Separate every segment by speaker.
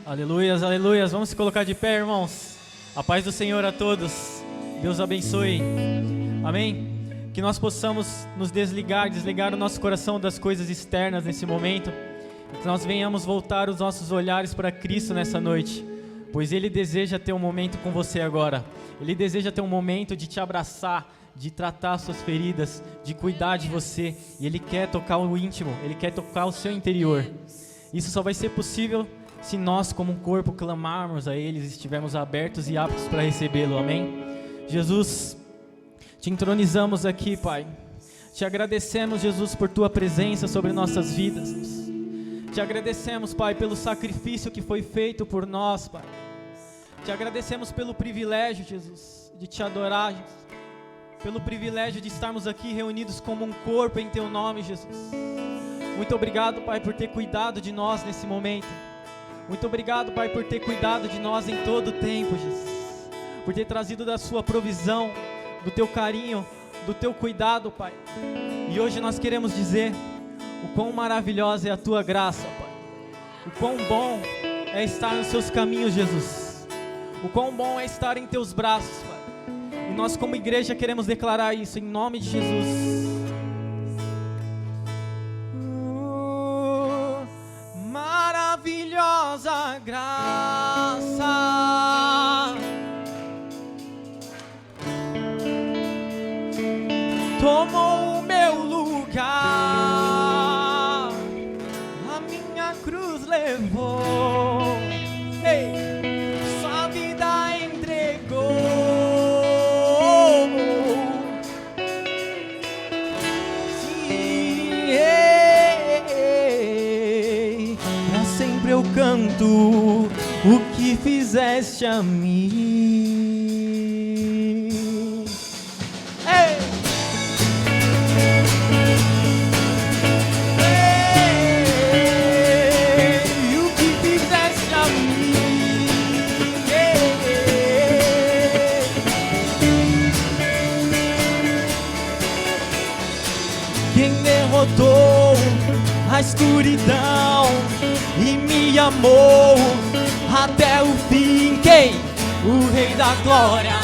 Speaker 1: Aleluias, aleluias. Vamos se colocar de pé, irmãos. A paz do Senhor a todos. Deus abençoe. Amém? Que nós possamos nos desligar o nosso coração das coisas externas nesse momento. E que nós venhamos voltar os nossos olhares para Cristo nessa noite. Pois Ele deseja ter um momento com você agora. Ele deseja ter um momento de te abraçar, de tratar as suas feridas, de cuidar de você. E Ele quer tocar o íntimo, Ele quer tocar o seu interior. Isso só vai ser possível se nós, como um corpo, clamarmos a Ele, estivermos abertos e aptos para recebê-lo, amém? Jesus, te entronizamos aqui, Pai. Te agradecemos, Jesus, por Tua presença sobre nossas vidas. Te agradecemos, Pai, pelo sacrifício que foi feito por nós, Pai. Te agradecemos pelo privilégio, Jesus, de Te adorar, Jesus. Pelo privilégio de estarmos aqui reunidos como um corpo em Teu nome, Jesus. Muito obrigado, Pai, por ter cuidado de nós nesse momento. Muito obrigado, Pai, por ter cuidado de nós em todo o tempo, Jesus. Por ter trazido da Sua provisão, do Teu carinho, do Teu cuidado, Pai. E hoje nós queremos dizer o quão maravilhosa é a Tua graça, Pai. O quão bom é estar nos Seus caminhos, Jesus. O quão bom é estar em Teus braços, Pai. E nós como igreja queremos declarar isso em nome de Jesus. Maravilhosa graça tomou o meu lugar, a minha cruz levou, ei, sua vida entregou. Sim, ei, pra sempre eu canto o que fizeste a mim. Ei! A escuridão e me amou até o fim. Quem? O Rei da Glória.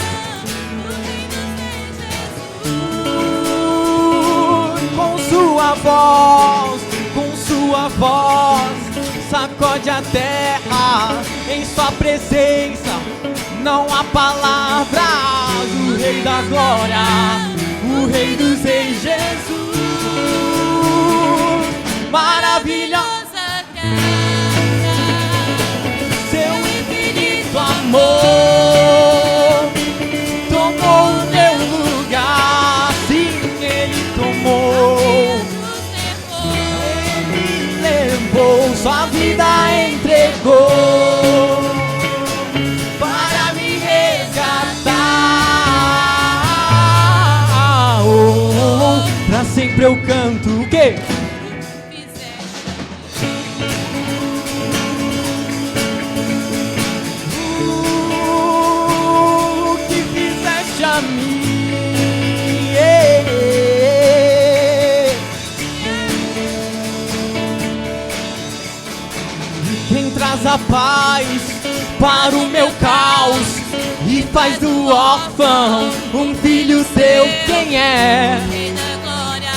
Speaker 1: Com sua voz, sacode a terra. Em sua presença não há palavras. O Rei da Glória, o Rei dos Reis, Jesus. Maravilhosa graça, seu infinito amor tomou o meu lugar. Sim, Ele tomou, Ele levou, sua vida entregou para me resgatar. Pra sempre eu canto o quê? A paz para o meu caos e faz do órfão um filho seu. Quem é?
Speaker 2: O Rei da Glória,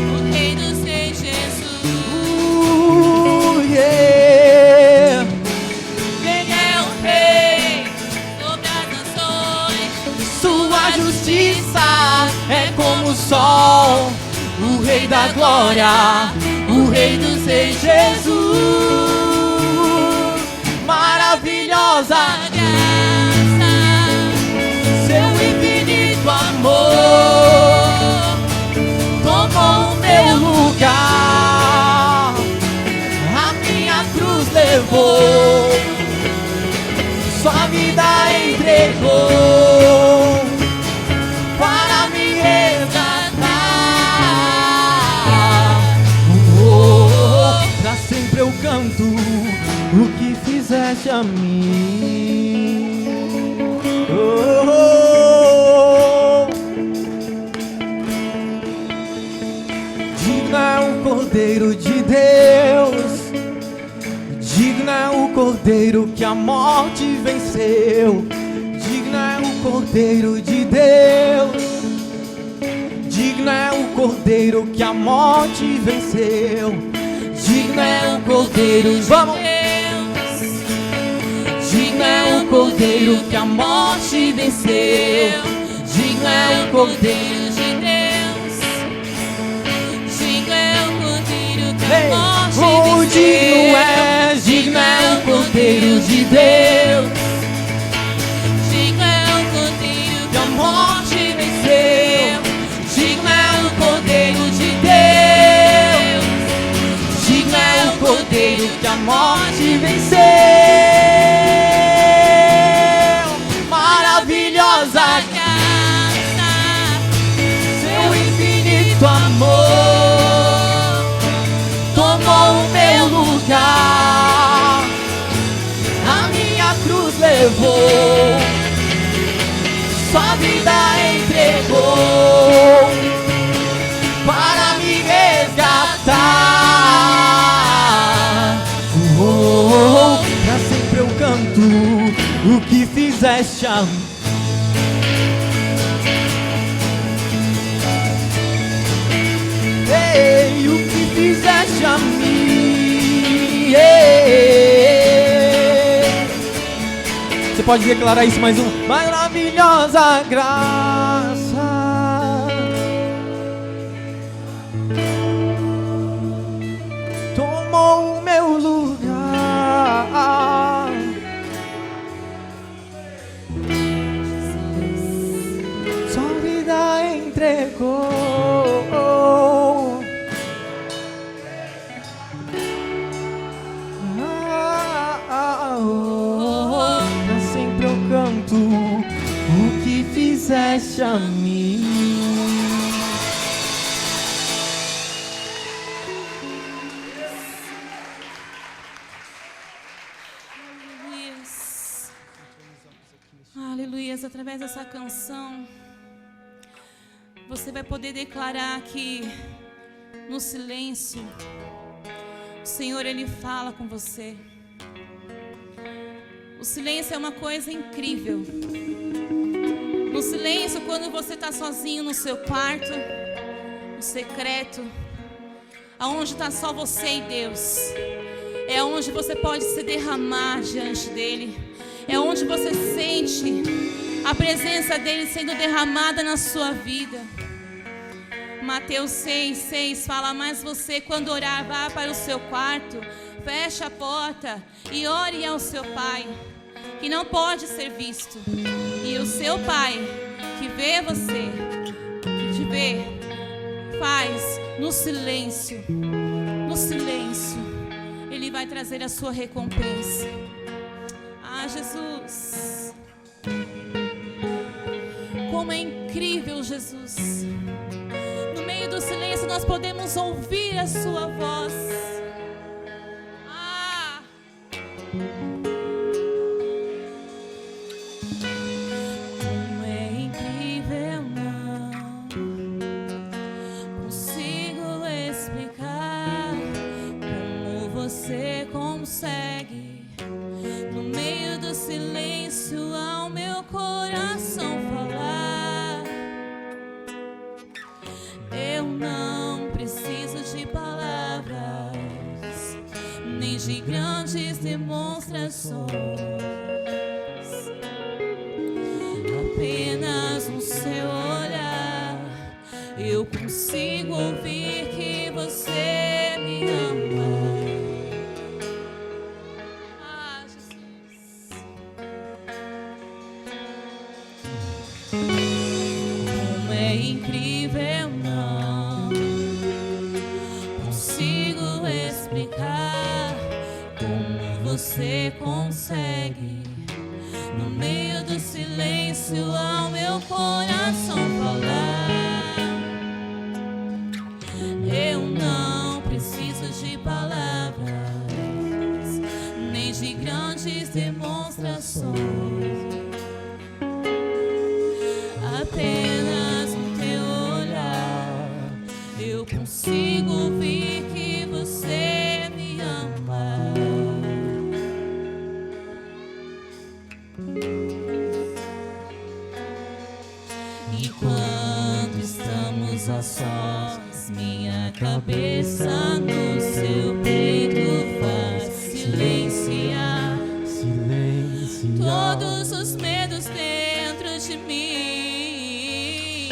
Speaker 2: o Rei dos Reis, Jesus.
Speaker 1: Yeah.
Speaker 2: Quem é o Rei sobre as nações?
Speaker 1: Sua justiça é como o sol. O Rei da Glória, o Rei dos Reis, Jesus. Maravilhosa
Speaker 2: graça,
Speaker 1: seu infinito amor tomou o meu lugar, a minha cruz levou, sua vida entregou para me resgatar. Pra sempre eu canto o que fizeste a mim. Digno é o Cordeiro de Deus, digno
Speaker 3: Digno é o Cordeiro que a morte venceu. Digno é o Cordeiro de Deus. Digno é o Cordeiro que a morte venceu. Digno é o Cordeiro, vamos! Digno é o Cordeiro que a morte venceu. Digno é o Cordeiro de Deus.
Speaker 2: Digno é o Cordeiro que a morte venceu.
Speaker 3: Digno é o Cordeiro de Deus.
Speaker 2: Digno é o Cordeiro
Speaker 3: Que a morte venceu. Digno é o Cordeiro de Deus. Digno é o Cordeiro que a morte venceu. Maravilhosa
Speaker 2: graça,
Speaker 3: seu infinito amor tomou o meu lugar, a minha cruz levou, sua vida entregou para me resgatar. Pra sempre eu canto o que fizeste a mim. Ei, o que fizeste a mim. Ei. Você pode declarar isso mais um. Maravilhosa graça tomou o meu lugar, sua vida entregou. Pra sempre eu canto o que fizeste a mim.
Speaker 2: Aleluias. Aleluias. Através dessa canção, você vai poder declarar que no silêncio o Senhor, Ele fala com você. O silêncio é uma coisa incrível. No silêncio, quando você está sozinho no seu quarto, no secreto, aonde está só você e Deus, é onde você pode se derramar diante dEle. É onde você sente a presença dEle sendo derramada na sua vida. Mateus 6:6 fala: mas você, quando orar, vá para o seu quarto, feche a porta e ore ao seu Pai, que não pode ser visto. E o seu Pai, que vê você, que te vê, faz no silêncio. No silêncio, Ele vai trazer a sua recompensa. Ah, Jesus, como é incrível, Jesus. No meio do silêncio nós podemos ouvir a sua voz. Ah! Como é incrível, não consigo explicar como você consegue, no meio do silêncio, ao meu coração falar. Eu não preciso de palavras, nem de grandes demonstrações. Apenas no seu olhar eu consigo ouvir que você me ama. Ah, Jesus. Como é incrível, não consigo explicar como você consegue, no meio do silêncio, ao meu coração falar. Eu não preciso de palavras, nem de grandes demonstrações. Apenas no teu olhar eu consigo ouvir que você me ama. estamos a sós. Minha cabeça no seu peito faz silenciar todos os medos dentro de mim.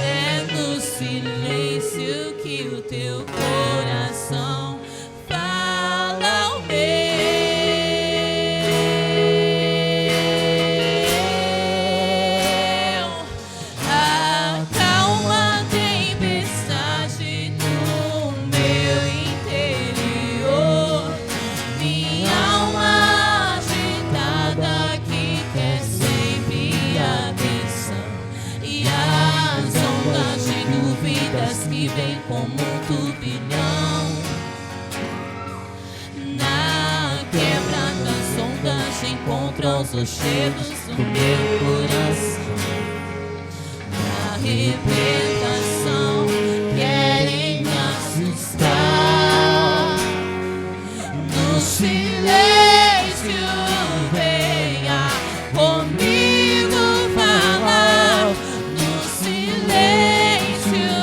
Speaker 2: É no silêncio que o teu coração fala ao meu. Acalma a tempestade no meu interior. Minha alma agitada que quer sempre atenção. E as ondas de dúvidas que vêm como um turbilhão. Na quebra das ondas encontram os rochedos do meu coração. Na arrebentação querem me assustar. No silêncio venha comigo falar. No silêncio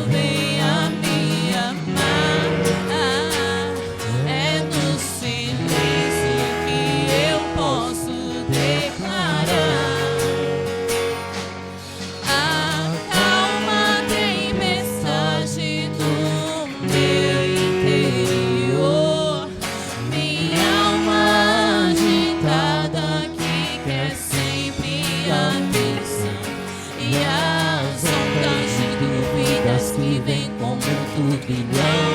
Speaker 2: venha me amar. É no silêncio que eu posso declarar. Acalma a tempestade do meu interior. Minha alma agitada que quer sempre atenção. E as ondas de dúvidas que vêm como um turbilhão.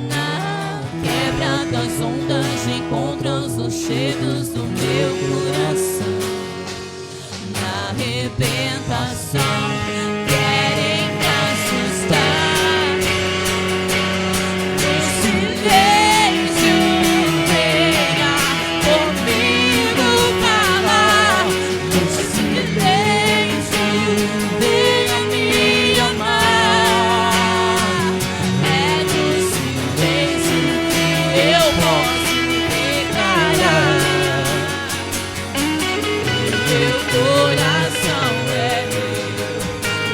Speaker 2: Na quebra das ondas encontram os rochedos do meu coração. Na arrebentação querem me assustar. No silêncio venha comigo falar. No silêncio venha me amar. É no silêncio que eu posso declarar. Meu coração é meu,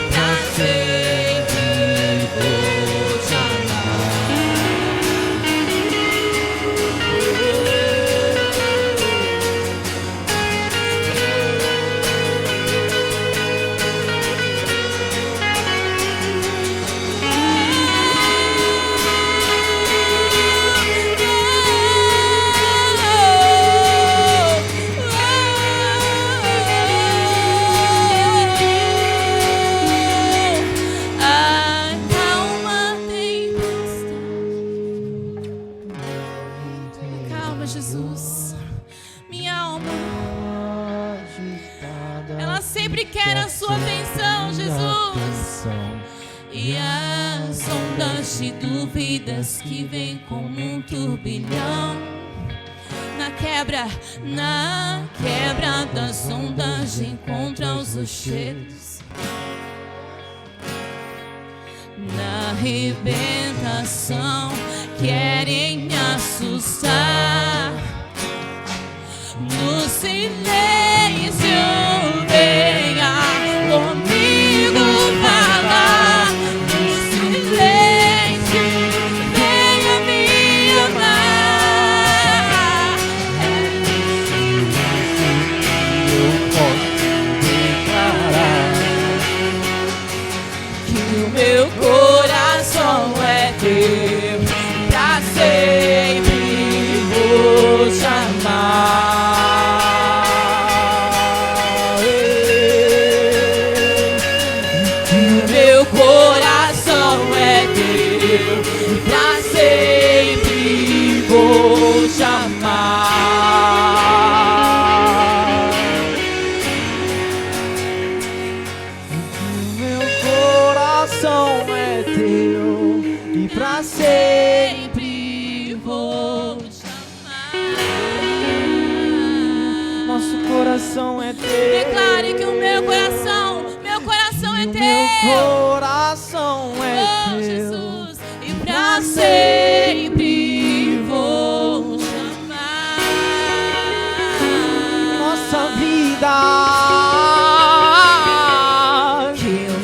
Speaker 2: pra sempre vou te Acalma a tempestade. Calma, Jesus. Minha alma, ela sempre quer a sua atenção, Jesus. E as ondas de dúvidas que vêm como um turbilhão. Na quebra das ondas encontram os rochedos. Na arrebentação querem me assustar. No silêncio venha comigo falar. No silêncio venha me amar. É no silêncio que eu posso declarar que o meu coração é teu, pra sempre vou te amar. Que o meu coração é teu, pra sempre vou te amar.
Speaker 3: Meu coração é teu e pra sempre
Speaker 2: Vou te amar.
Speaker 3: nosso coração é teu.
Speaker 2: Declare que o meu coração é
Speaker 3: O
Speaker 2: teu.
Speaker 3: meu coração é
Speaker 2: Oh,
Speaker 3: teu.
Speaker 2: Jesus, e pra sempre vou te amar.
Speaker 3: Nossa vida.
Speaker 2: Que o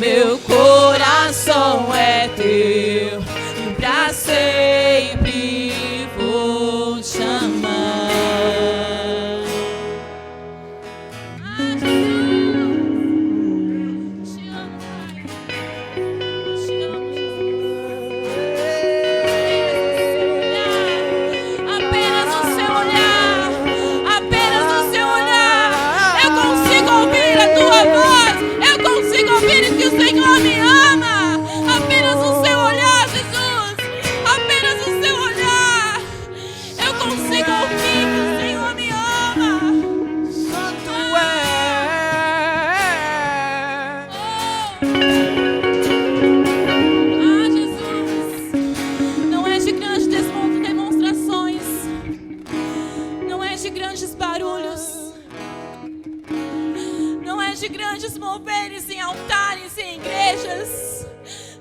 Speaker 2: grandes moveres em altares e em igrejas.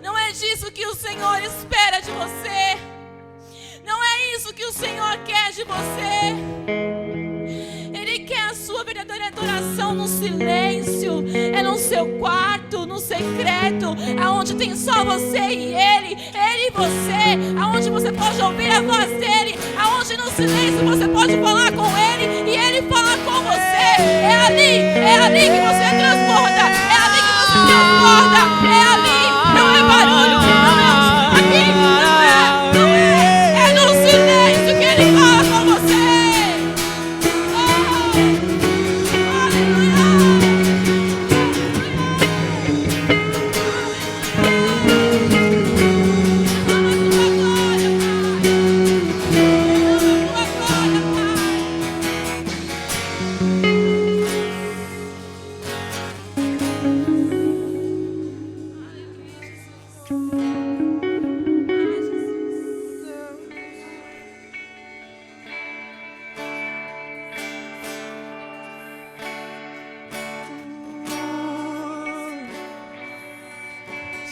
Speaker 2: Não é disso que o Senhor espera de você. Não é isso que o Senhor quer de você. Ele quer a sua verdadeira adoração no silêncio. É no seu quarto, no secreto, aonde tem só você e Ele e você, aonde você pode ouvir a voz dEle, aonde no silêncio você pode falar com Ele e Ele fala com você. É ali que você transborda. É ali que você transborda. É ali, não é barulho, não é aqui, não é. É no silêncio que Ele fala com você.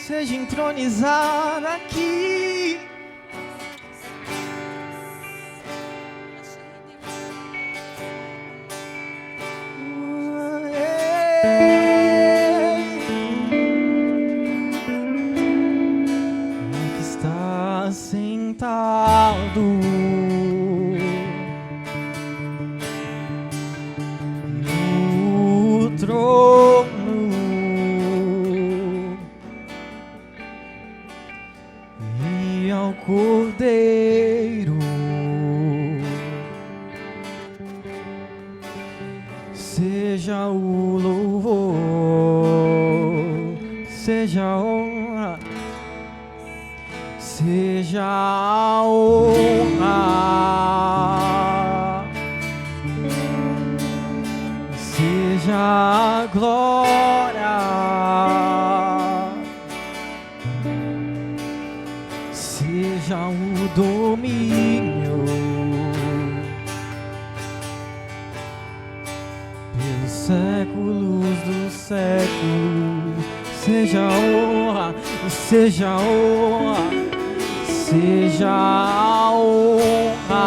Speaker 3: Seja entronizado aqui. Aqui está sentado no trono. Ao Cordeiro seja o louvor, seja a honra, seja a honra, seja a glória. Seja o domínio pelos séculos dos séculos. Seja a honra, seja a honra, seja a honra,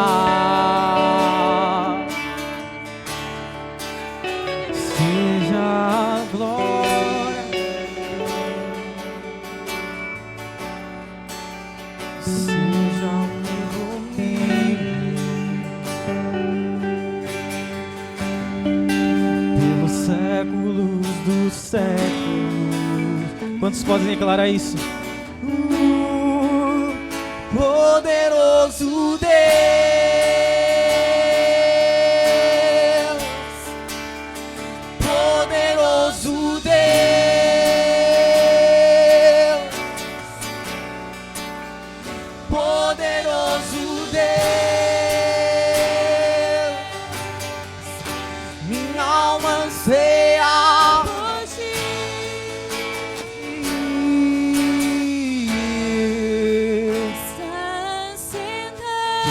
Speaker 3: seja a glória. Séculos dos séculos. Quantos podem declarar isso? Poderoso Deus, poderoso Deus, poderoso Deus, minha alma anseia por ti. Está sentado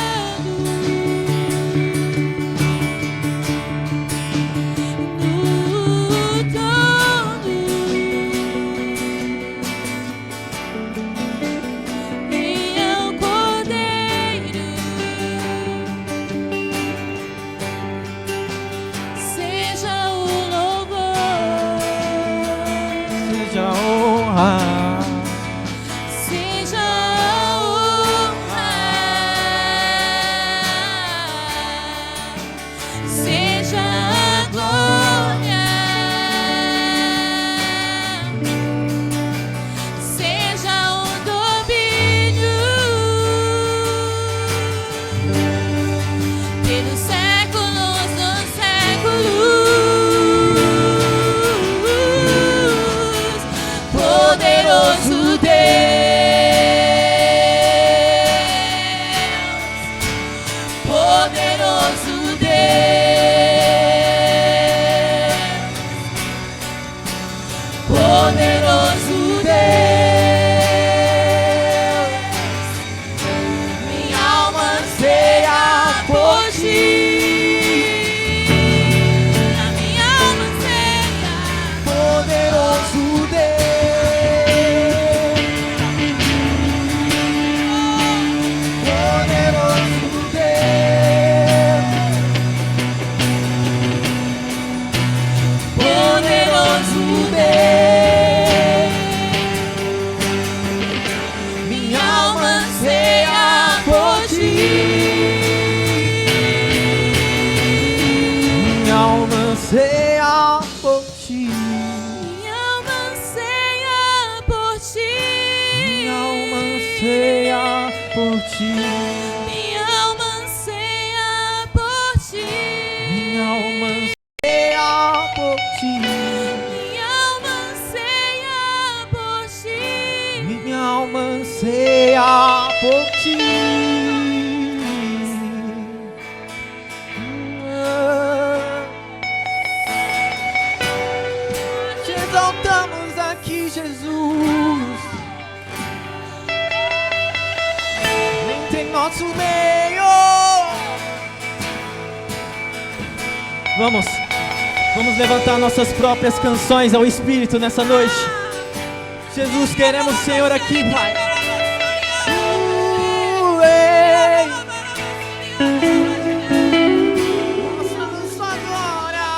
Speaker 3: ti.
Speaker 2: Minha alma anseia por ti.
Speaker 3: Minha alma anseia por ti.
Speaker 2: Minha alma anseia por ti.
Speaker 3: Minha alma anseia por ti. Te exaltamos aqui, Jesus, em nosso meio.
Speaker 1: Vamos levantar nossas próprias canções ao Espírito nessa noite. Jesus, queremos o Senhor aqui, Pai.
Speaker 3: Ei. Nossa glória.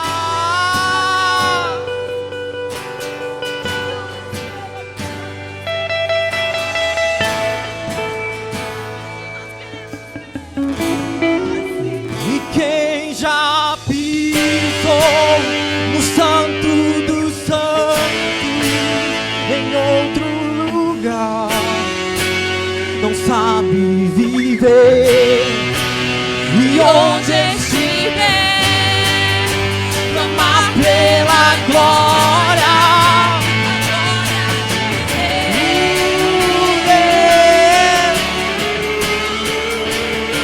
Speaker 3: E quem já pisou no santo dos santos, em outro lugar, não sabe viver. E onde estiver, clamar pela glória.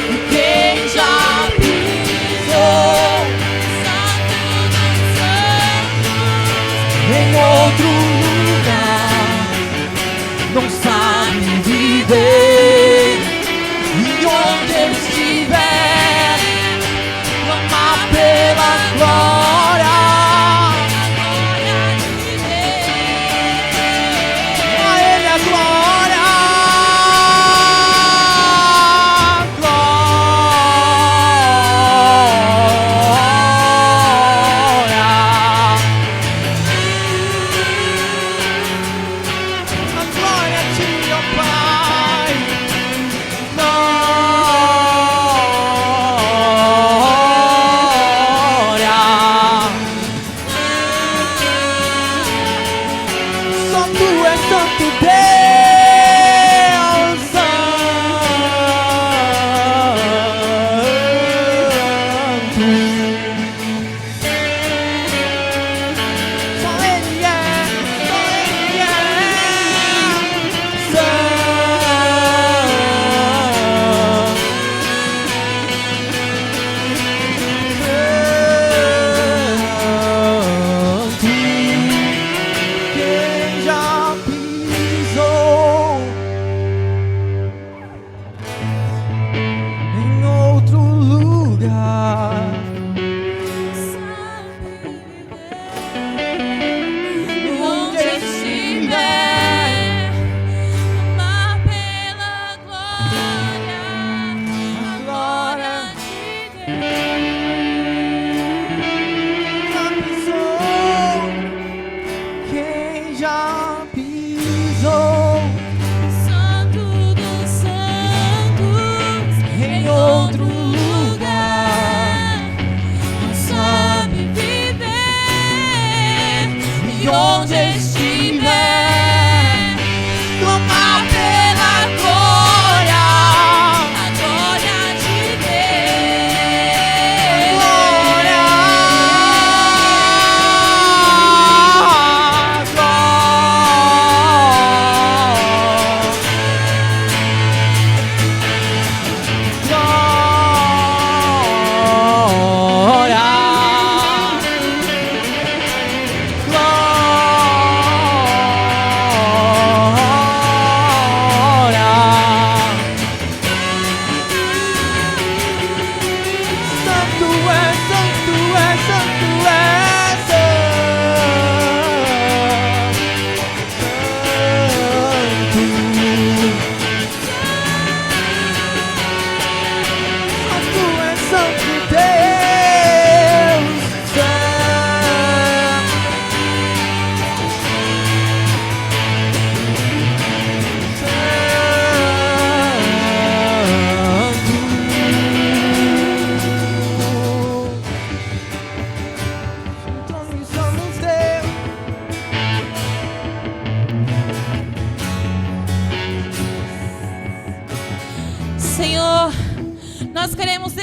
Speaker 3: E quem já pisou em outro lugar, não sabe viver. E onde estiver, clamar pela glória. A Ele a glória. A glória a ti, ó Pai. Glória. Só tu és santo Deus, santo. Só Ele é, só Ele é santo. Quem já pisou em outro lugar,
Speaker 2: Onde estiver, clamar pela glória, a glória de Deus.
Speaker 3: já pisou
Speaker 2: Santo dos santos,
Speaker 3: em outro lugar,
Speaker 2: não sabe viver. E onde estiver, clamar pela glória, a glória de Deus.
Speaker 3: glória,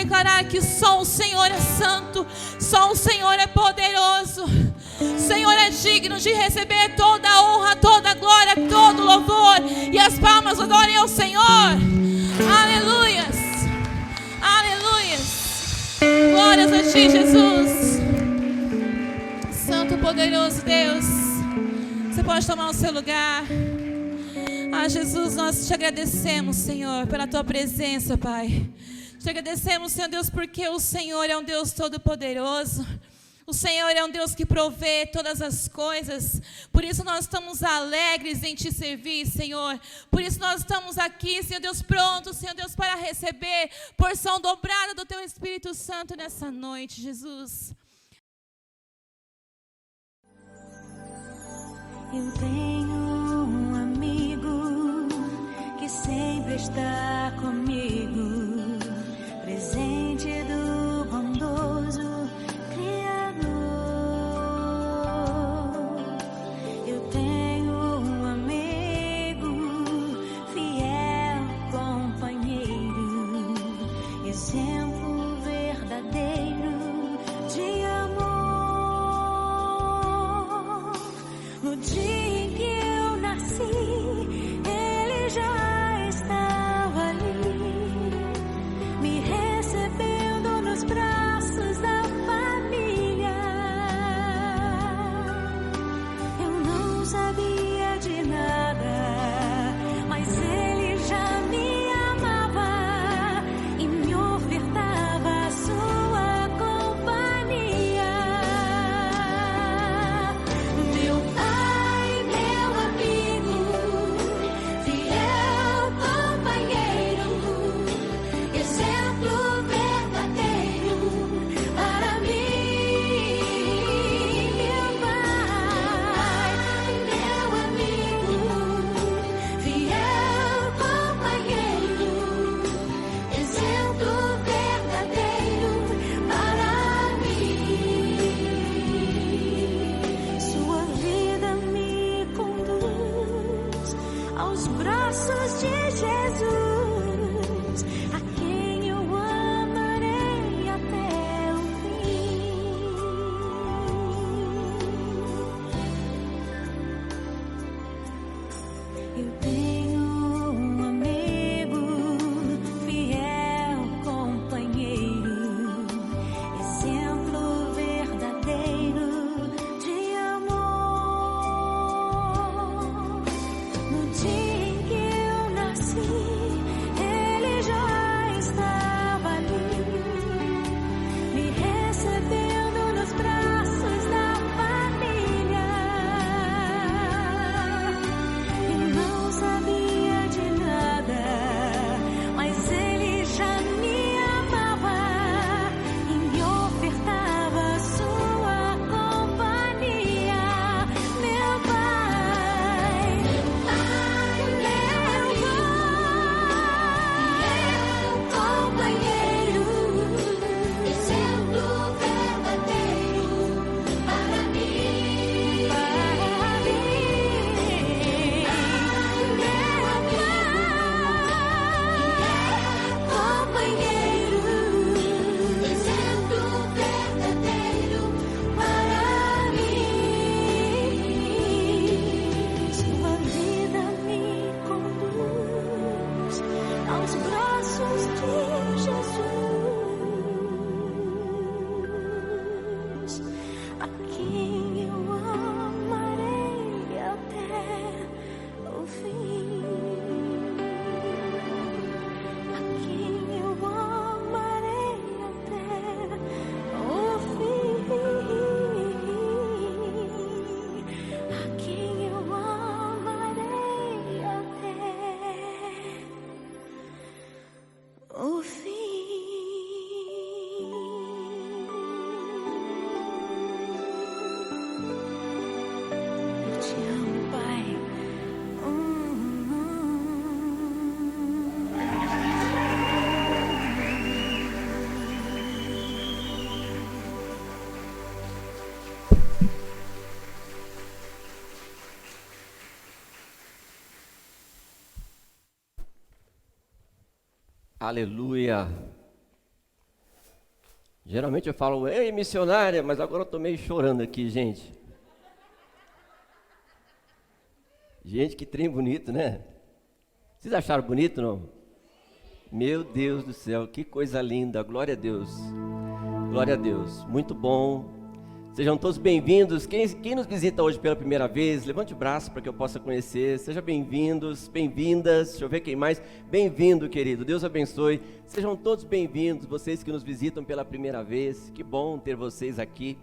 Speaker 2: declarar que só o Senhor é santo, só o Senhor é poderoso. O Senhor é digno de receber toda a honra, toda a glória, todo o louvor. E as palmas adorem ao Senhor. Aleluias. Aleluias. Glórias a Ti, Jesus. Santo, poderoso Deus. Você pode tomar o seu lugar. Jesus, nós te agradecemos, Senhor, pela Tua presença, Pai. Te agradecemos, Senhor Deus, porque o Senhor é um Deus todo-poderoso. O Senhor é um Deus que provê todas as coisas. Por isso nós estamos alegres em Te servir, Senhor. Por isso nós estamos aqui, Senhor Deus, prontos, Senhor Deus, para receber porção dobrada do Teu Espírito Santo nessa noite, Jesus.
Speaker 4: Eu tenho um amigo que sempre está comigo, presente do bondoso Criador. Eu tenho um amigo, fiel companheiro, exemplo verdadeiro de amor. No dia em que eu nasci, ele já estava ali, me recebendo nos braços da família. Eu não sabia de nada, mas ele já me amava e me ofertava a sua companhia. Meu pai, meu amigo, fiel companheiro, exemplo verdadeiro para mim. Meu pai, meu amigo, fiel companheiro, exemplo verdadeiro para mim. Sua vida me conduz aos braços de Jesus, a quem eu amarei até o fim. Eu tenho um amigo, fiel companheiro, exemplo verdadeiro de amor. No dia em que eu nasci, ele já estava ali, me recebendo nos braços da família. E não sabia de nada, mas ele já me amava e me ofertava a sua companhia. Meu pai, meu companheiro, exemplo verdadeiro para mim. Companheiro, exemplo verdadeiro para mim. Sua vida me conduz aos braços de Jesus, a quem eu amarei até o fim. A quem eu amarei até o fim. A quem eu amarei até o fim. Eu te amo, Pai.
Speaker 5: Aleluia. Geralmente eu falo, ei, missionária, mas agora eu tô meio chorando aqui, gente. Gente, que trem bonito, né? Vocês acharam bonito, não? Meu Deus do céu, que coisa linda, glória a Deus. Glória a Deus, muito bom. Sejam todos bem-vindos. Quem nos visita hoje pela primeira vez, levante o braço para que eu possa conhecer. Sejam bem-vindos, bem-vindas. Deixa eu ver quem mais. Bem-vindo, querido. Deus abençoe. Sejam todos bem-vindos, vocês que nos visitam pela primeira vez. Que bom ter vocês aqui.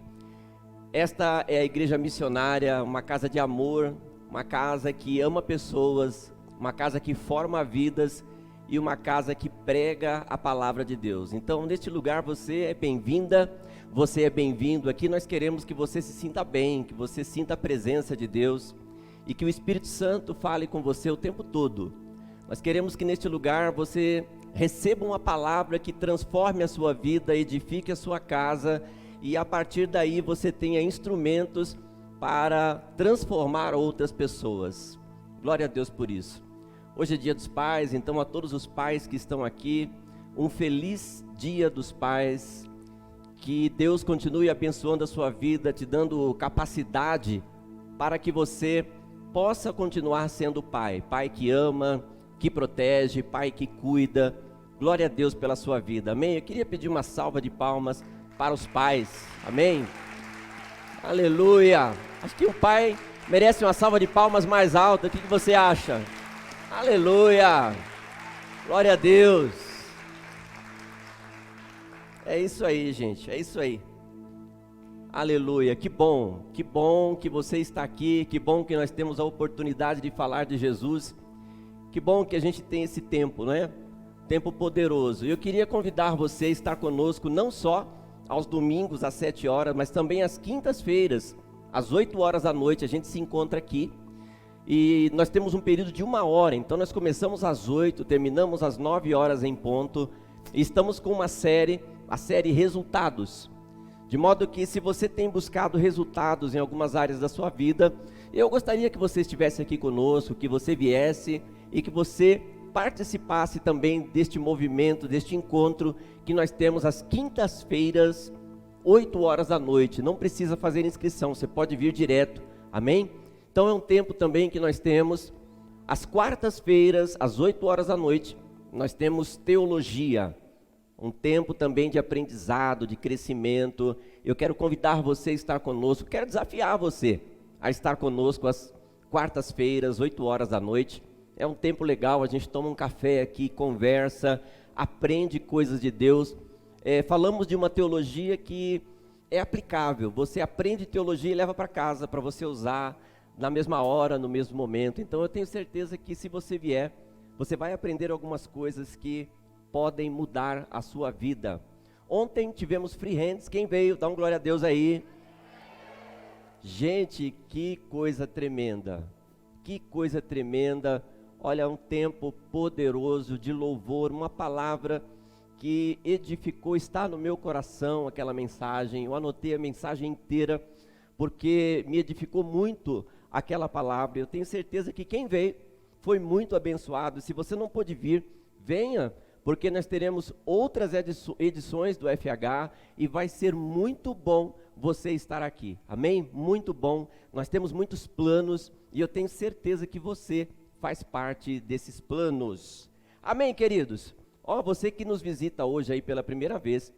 Speaker 5: Esta é a Igreja Missionária, uma casa de amor, uma casa que ama pessoas, uma casa que forma vidas e uma casa que prega a palavra de Deus. Então, neste lugar você é bem-vinda. Você é bem-vindo. Aqui nós queremos que você se sinta bem, que você sinta a presença de Deus e que o Espírito Santo fale com você o tempo todo. Nós queremos que neste lugar você receba uma palavra que transforme a sua vida, edifique a sua casa e a partir daí você tenha instrumentos para transformar outras pessoas. Glória a Deus por isso. Hoje é dia dos pais, então a todos os pais que estão aqui, um feliz dia dos pais. Que Deus continue abençoando a sua vida, te dando capacidade para que você possa continuar sendo pai. Pai que ama, que protege, pai que cuida. Glória a Deus pela sua vida, amém? Eu queria pedir uma salva de palmas para os pais, amém? Aleluia! Acho que o pai merece uma salva de palmas mais alta, o que você acha? Aleluia! Glória a Deus! É isso aí, gente, é isso aí. Aleluia, que bom que você está aqui, que bom que nós temos a oportunidade de falar de Jesus, que bom que a gente tem esse tempo, né? Tempo poderoso. Eu queria convidar você a estar conosco não só aos domingos às 7 horas, mas também às quintas-feiras, às 8 horas da noite, a gente se encontra aqui. E nós temos um período de 1 hora, então nós começamos às 8, terminamos às 9 horas em ponto, e estamos com uma série, a série Resultados, de modo que se você tem buscado resultados em algumas áreas da sua vida, eu gostaria que você estivesse aqui conosco, que você viesse e que você participasse também deste movimento, deste encontro que nós temos às quintas-feiras, 8 horas da noite, não precisa fazer inscrição, você pode vir direto, amém? Então é um tempo também que nós temos, às quartas-feiras, às 8 horas da noite, nós temos teologia, um tempo também de aprendizado, de crescimento. Eu quero convidar você a estar conosco, quero desafiar você a estar conosco às quartas-feiras, 8 horas da noite. É um tempo legal, a gente toma um café aqui, conversa, aprende coisas de Deus. Falamos de uma teologia que é aplicável, você aprende teologia e leva para casa para você usar na mesma hora, no mesmo momento. Então eu tenho certeza que se você vier, você vai aprender algumas coisas que podem mudar a sua vida. Ontem tivemos free hands, quem veio? Dá um glória a Deus aí. Gente, que coisa tremenda, que coisa tremenda. Olha, um tempo poderoso de louvor, uma palavra que edificou, está no meu coração aquela mensagem. Eu anotei a mensagem inteira, porque me edificou muito aquela palavra. Eu tenho certeza que quem veio foi muito abençoado. Se você não pôde vir, venha, porque nós teremos outras edições do FH e vai ser muito bom você estar aqui, amém? Muito bom, nós temos muitos planos e eu tenho certeza que você faz parte desses planos, amém, queridos? Ó, você que nos visita hoje aí pela primeira vez,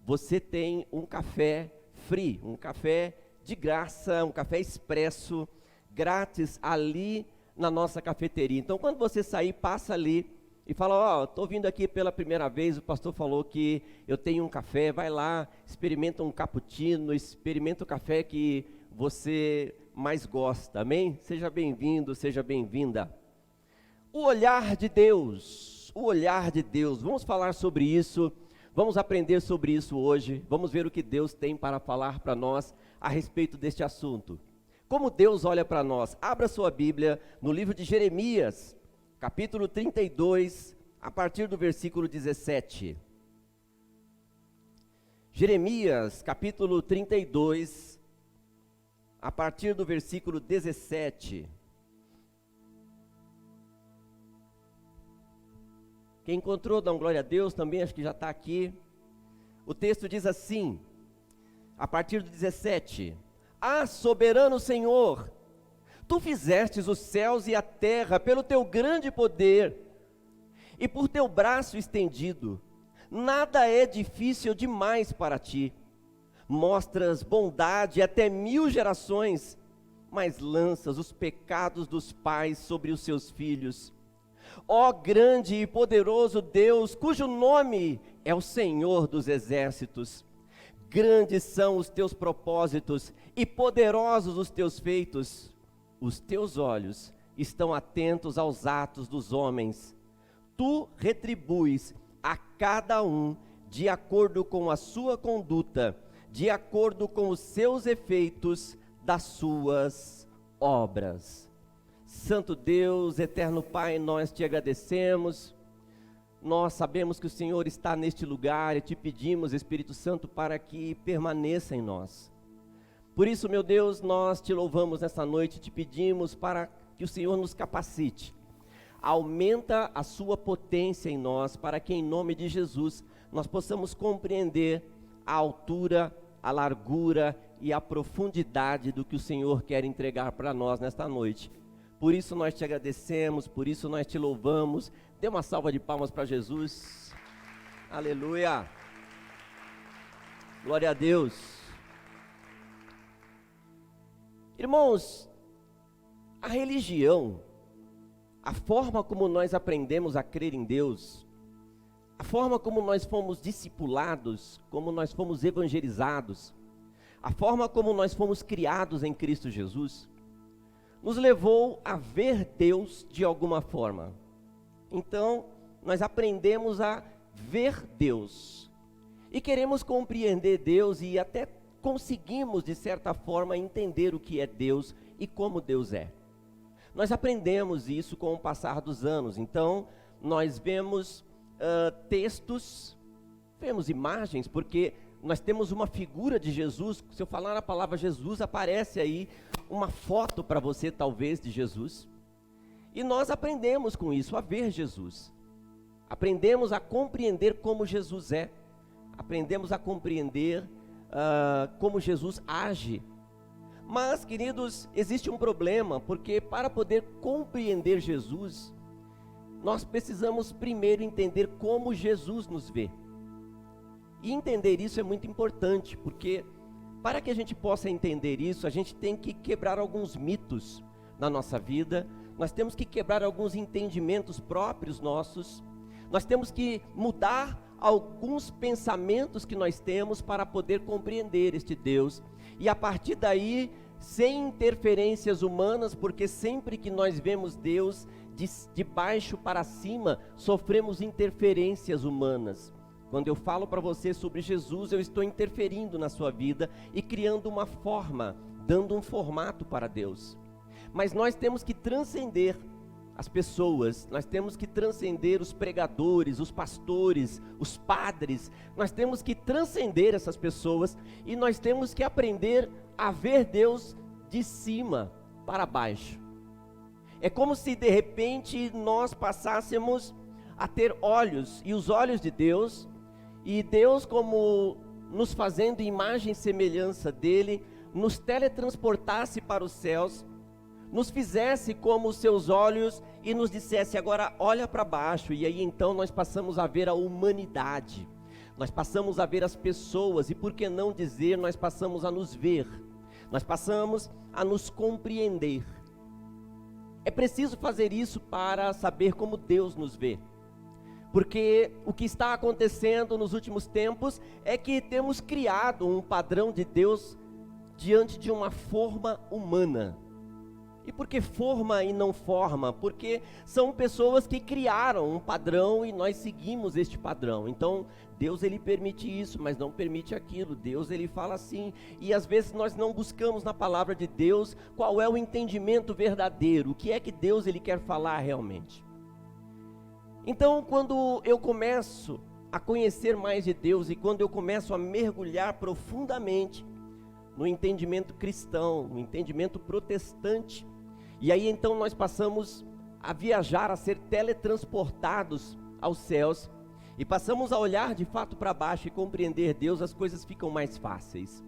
Speaker 5: você tem um café free, um café de graça, um café expresso, grátis ali na nossa cafeteria. Então quando você sair, passa ali e fala, ó, estou vindo aqui pela primeira vez, o pastor falou que eu tenho um café, vai lá, experimenta um cappuccino, experimenta o café que você mais gosta, amém? Seja bem-vindo, seja bem-vinda. O olhar de Deus, vamos falar sobre isso, vamos aprender sobre isso hoje, vamos ver o que Deus tem para falar para nós a respeito deste assunto. Como Deus olha para nós? Abra sua Bíblia no livro de Jeremias, capítulo 32, a partir do versículo 17. Jeremias, capítulo 32, a partir do versículo 17. Quem encontrou, dá um glória a Deus, também acho que já está aqui. O texto diz assim, a partir do 17: Ah, soberano Senhor, tu fizestes os céus e a terra pelo teu grande poder e por teu braço estendido. Nada é difícil demais para ti. Mostras bondade até 1000 gerações, mas lanças os pecados dos pais sobre os seus filhos. Ó grande e poderoso Deus, cujo nome é o Senhor dos exércitos. Grandes são os teus propósitos e poderosos os teus feitos. Os teus olhos estão atentos aos atos dos homens. Tu retribuis a cada um de acordo com a sua conduta, de acordo com os seus efeitos das suas obras. Santo Deus, eterno Pai, nós te agradecemos. Nós sabemos que o Senhor está neste lugar e te pedimos, Espírito Santo, para que permaneça em nós. Por isso, meu Deus, nós te louvamos nessa noite e te pedimos para que o Senhor nos capacite. Aumenta a sua potência em nós, para que em nome de Jesus nós possamos compreender a altura, a largura e a profundidade do que o Senhor quer entregar para nós nesta noite. Por isso nós te agradecemos, por isso nós te louvamos. Dê uma salva de palmas para Jesus. Aleluia. Glória a Deus. Irmãos, a religião, a forma como nós aprendemos a crer em Deus, a forma como nós fomos discipulados, como nós fomos evangelizados, a forma como nós fomos criados em Cristo Jesus, nos levou a ver Deus de alguma forma. Então, nós aprendemos a ver Deus e queremos compreender Deus e até conseguimos, de certa forma, entender o que é Deus e como Deus é. Nós aprendemos isso com o passar dos anos. Então, nós vemos textos, vemos imagens, porque nós temos uma figura de Jesus. Se eu falar a palavra Jesus, aparece aí uma foto para você, talvez, de Jesus. E nós aprendemos com isso a ver Jesus. Aprendemos a compreender como Jesus é. Aprendemos a compreender como Jesus age. Mas, queridos, existe um problema, porque para poder compreender Jesus, nós precisamos primeiro entender como Jesus nos vê. E entender isso é muito importante, porque para que a gente possa entender isso, a gente tem que quebrar alguns mitos na nossa vida, nós temos que quebrar alguns entendimentos próprios nossos, nós temos que mudar alguns pensamentos que nós temos para poder compreender este Deus. E a partir daí, sem interferências humanas, porque sempre que nós vemos Deus de baixo para cima, sofremos interferências humanas. Quando eu falo para você sobre Jesus, eu estou interferindo na sua vida e criando uma forma, dando um formato para Deus. Mas nós temos que transcender as pessoas, nós temos que transcender os pregadores, os pastores, os padres, nós temos que transcender essas pessoas e nós temos que aprender a ver Deus de cima para baixo. É como se de repente nós passássemos a ter olhos, e os olhos de Deus, e Deus, como nos fazendo imagem e semelhança dele, nos teletransportasse para os céus, nos fizesse como os seus olhos e nos dissesse: agora olha para baixo. E aí então nós passamos a ver a humanidade, nós passamos a ver as pessoas, e por que não dizer, nós passamos a nos ver, nós passamos a nos compreender. É preciso fazer isso para saber como Deus nos vê, porque o que está acontecendo nos últimos tempos é que temos criado um padrão de Deus diante de uma forma humana. E por que forma e não forma? Porque são pessoas que criaram um padrão e nós seguimos este padrão. Então Deus, ele permite isso, mas não permite aquilo. Deus, ele fala assim, e às vezes nós não buscamos na palavra de Deus qual é o entendimento verdadeiro, o que é que Deus, ele quer falar realmente. Então, quando eu começo a conhecer mais de Deus e quando eu começo a mergulhar profundamente no entendimento cristão, no entendimento protestante, e aí então nós passamos a viajar, a ser teletransportados aos céus, e passamos a olhar de fato para baixo e compreender Deus, as coisas ficam mais fáceis.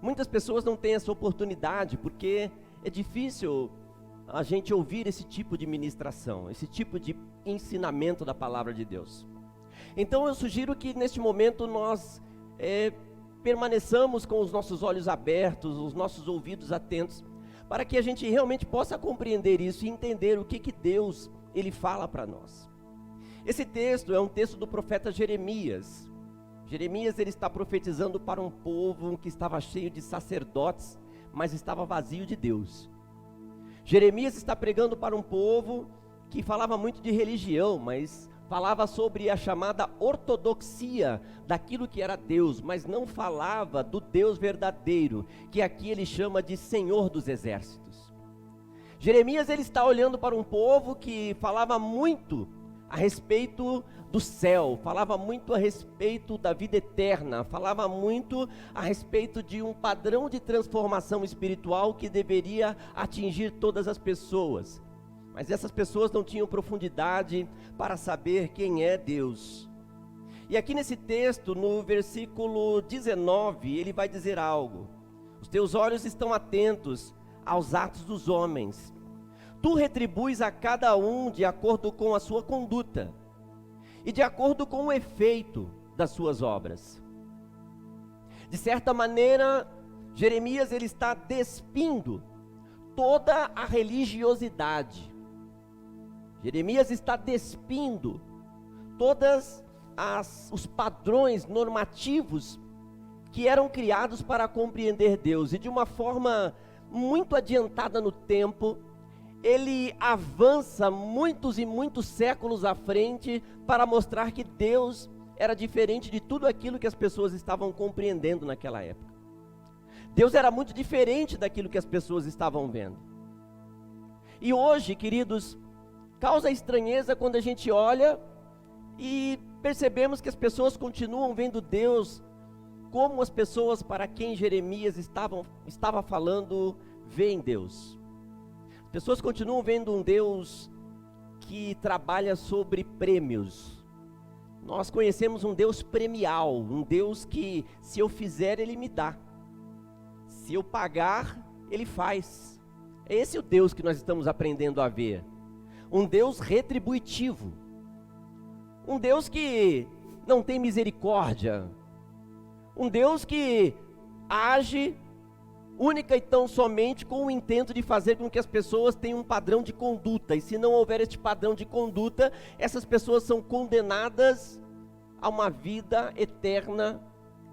Speaker 5: Muitas pessoas não têm essa oportunidade porque é difícil a gente ouvir esse tipo de ministração, esse tipo de ensinamento da palavra de Deus. Então eu sugiro que neste momento nós permaneçamos com os nossos olhos abertos, os nossos ouvidos atentos, para que a gente realmente possa compreender isso e entender o que Deus ele fala para nós. Esse texto é um texto do profeta Jeremias. Jeremias ele está profetizando para um povo que estava cheio de sacerdotes, mas estava vazio de Deus. Jeremias está pregando para um povo que falava muito de religião, mas falava sobre a chamada ortodoxia daquilo que era Deus, mas não falava do Deus verdadeiro, que aqui ele chama de Senhor dos Exércitos. Jeremias ele está olhando para um povo que falava muito a respeito do céu, falava muito a respeito da vida eterna, falava muito a respeito de um padrão de transformação espiritual que deveria atingir todas as pessoas. Mas essas pessoas não tinham profundidade para saber quem é Deus. E aqui nesse texto, no versículo 19, ele vai dizer algo: os teus olhos estão atentos aos atos dos homens. Tu retribuis a cada um de acordo com a sua conduta e de acordo com o efeito das suas obras. De certa maneira, Jeremias ele está despindo toda a religiosidade. Jeremias está despindo todos os padrões normativos que eram criados para compreender Deus, e de uma forma muito adiantada no tempo, ele avança muitos e muitos séculos à frente para mostrar que Deus era diferente de tudo aquilo que as pessoas estavam compreendendo naquela época. Deus era muito diferente daquilo que as pessoas estavam vendo. E hoje, queridos, causa estranheza quando a gente olha e percebemos que as pessoas continuam vendo Deus como as pessoas para quem Jeremias estava falando veem Deus. As pessoas continuam vendo um Deus que trabalha sobre prêmios. Nós conhecemos um Deus premial, um Deus que se eu fizer ele me dá, se eu pagar ele faz. É esse o Deus que nós estamos aprendendo a ver. Um Deus retributivo, um Deus que não tem misericórdia, um Deus que age única e tão somente com o intento de fazer com que as pessoas tenham um padrão de conduta, e se não houver este padrão de conduta, essas pessoas são condenadas a uma vida eterna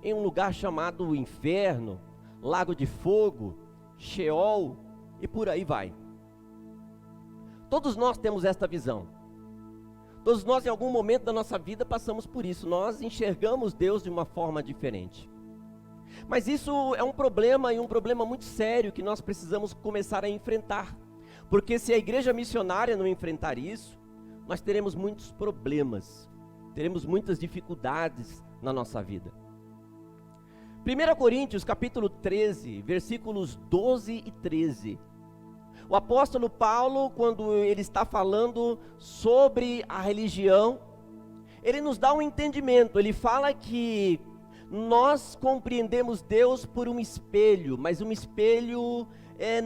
Speaker 5: em um lugar chamado inferno, lago de fogo, Sheol, e por aí vai. Todos nós temos esta visão. Todos nós em algum momento da nossa vida passamos por isso. Nós enxergamos Deus de uma forma diferente. Mas isso é um problema, e um problema muito sério, que nós precisamos começar a enfrentar. Porque se a igreja missionária não enfrentar isso, nós teremos muitos problemas, teremos muitas dificuldades na nossa vida. 1 Coríntios capítulo 13, versículos 12 e 13. O apóstolo Paulo, quando ele está falando sobre a religião, ele nos dá um entendimento. Ele fala que nós compreendemos Deus por um espelho, mas um espelho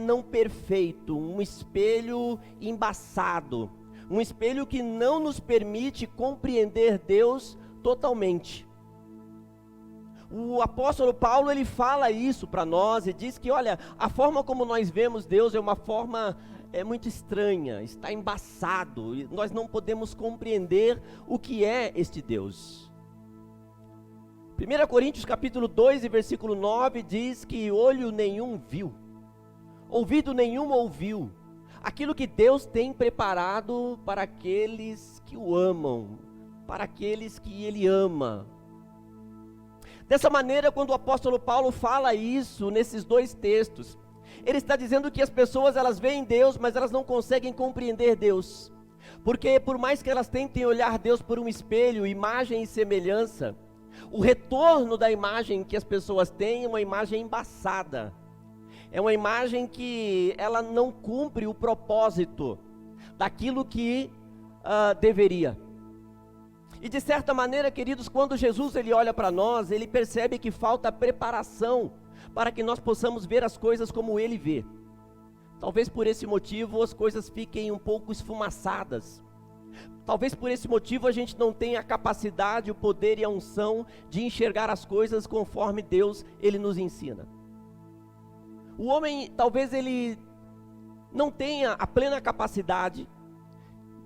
Speaker 5: não perfeito, um espelho embaçado, um espelho que não nos permite compreender Deus totalmente. O apóstolo Paulo, ele fala isso para nós e diz que, olha, a forma como nós vemos Deus é uma forma muito estranha, está embaçado, e nós não podemos compreender o que é este Deus. 1 Coríntios capítulo 2 e versículo 9 diz que olho nenhum viu, ouvido nenhum ouviu, aquilo que Deus tem preparado para aqueles que o amam, para aqueles que Ele ama. Dessa maneira, quando o apóstolo Paulo fala isso nesses dois textos, ele está dizendo que as pessoas elas veem Deus, mas elas não conseguem compreender Deus, porque por mais que elas tentem olhar Deus por um espelho, imagem e semelhança, o retorno da imagem que as pessoas têm é uma imagem embaçada, é uma imagem que ela não cumpre o propósito daquilo que deveria. E de certa maneira, queridos, quando Jesus ele olha para nós, ele percebe que falta preparação para que nós possamos ver as coisas como ele vê. Talvez por esse motivo as coisas fiquem um pouco esfumaçadas. Talvez por esse motivo a gente não tenha a capacidade, o poder e a unção de enxergar as coisas conforme Deus ele nos ensina. O homem, talvez ele não tenha a plena capacidade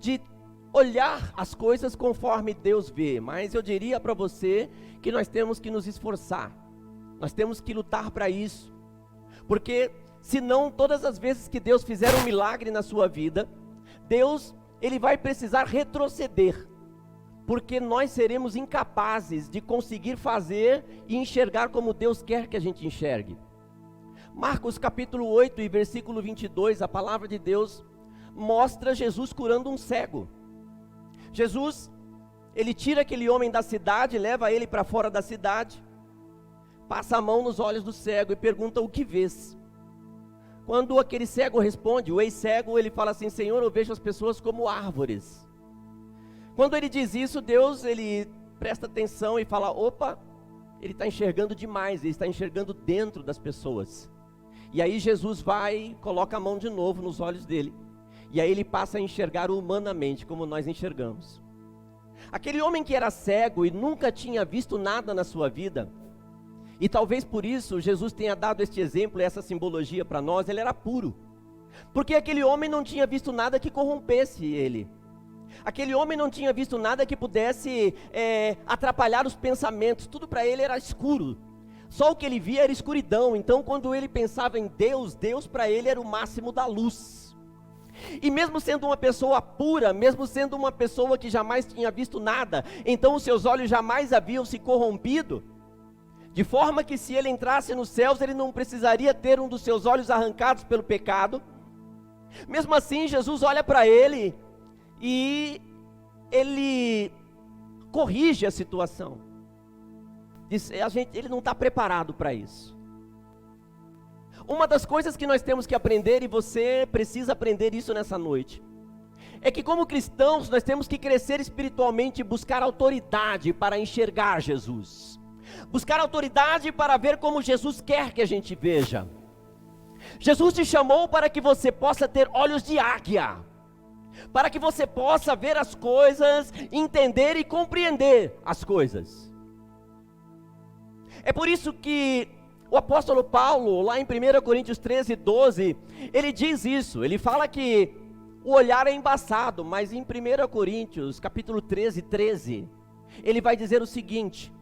Speaker 5: de olhar as coisas conforme Deus vê, mas eu diria para você que nós temos que nos esforçar, nós temos que lutar para isso, porque senão todas as vezes que Deus fizer um milagre na sua vida, Deus, ele vai precisar retroceder, porque nós seremos incapazes de conseguir fazer e enxergar como Deus quer que a gente enxergue. Marcos capítulo 8 e versículo 22, a palavra de Deus mostra Jesus curando um cego. Jesus, ele tira aquele homem da cidade, leva ele para fora da cidade, passa a mão nos olhos do cego e pergunta: o que vês? Quando aquele cego responde, o ex-cego, ele fala assim: Senhor, eu vejo as pessoas como árvores. Quando ele diz isso, Deus, ele presta atenção e fala: opa, ele está enxergando demais, ele está enxergando dentro das pessoas. E aí Jesus vai, coloca a mão de novo nos olhos dele, e aí ele passa a enxergar humanamente, como nós enxergamos. Aquele homem que era cego e nunca tinha visto nada na sua vida, e talvez por isso Jesus tenha dado este exemplo, essa simbologia para nós, ele era puro. Porque aquele homem não tinha visto nada que corrompesse ele. Aquele homem não tinha visto nada que pudesse atrapalhar os pensamentos, tudo para ele era escuro. Só o que ele via era escuridão, então quando ele pensava em Deus, Deus para ele era o máximo da luz. E mesmo sendo uma pessoa pura, mesmo sendo uma pessoa que jamais tinha visto nada, então os seus olhos jamais haviam se corrompido, de forma que se ele entrasse nos céus, ele não precisaria ter um dos seus olhos arrancados pelo pecado. Mesmo assim, Jesus olha para ele e ele corrige a situação. Diz, ele não está preparado para isso. Uma das coisas que nós temos que aprender, e você precisa aprender isso nessa noite, é que como cristãos nós temos que crescer espiritualmente e buscar autoridade para enxergar Jesus. Buscar autoridade para ver como Jesus quer que a gente veja. Jesus te chamou para que você possa ter olhos de águia, para que você possa ver as coisas, entender e compreender as coisas. É por isso que o apóstolo Paulo, lá em 1 Coríntios 13, 12, ele diz isso, ele fala que o olhar é embaçado, mas em 1 Coríntios, capítulo 13, 13, ele vai dizer o seguinte: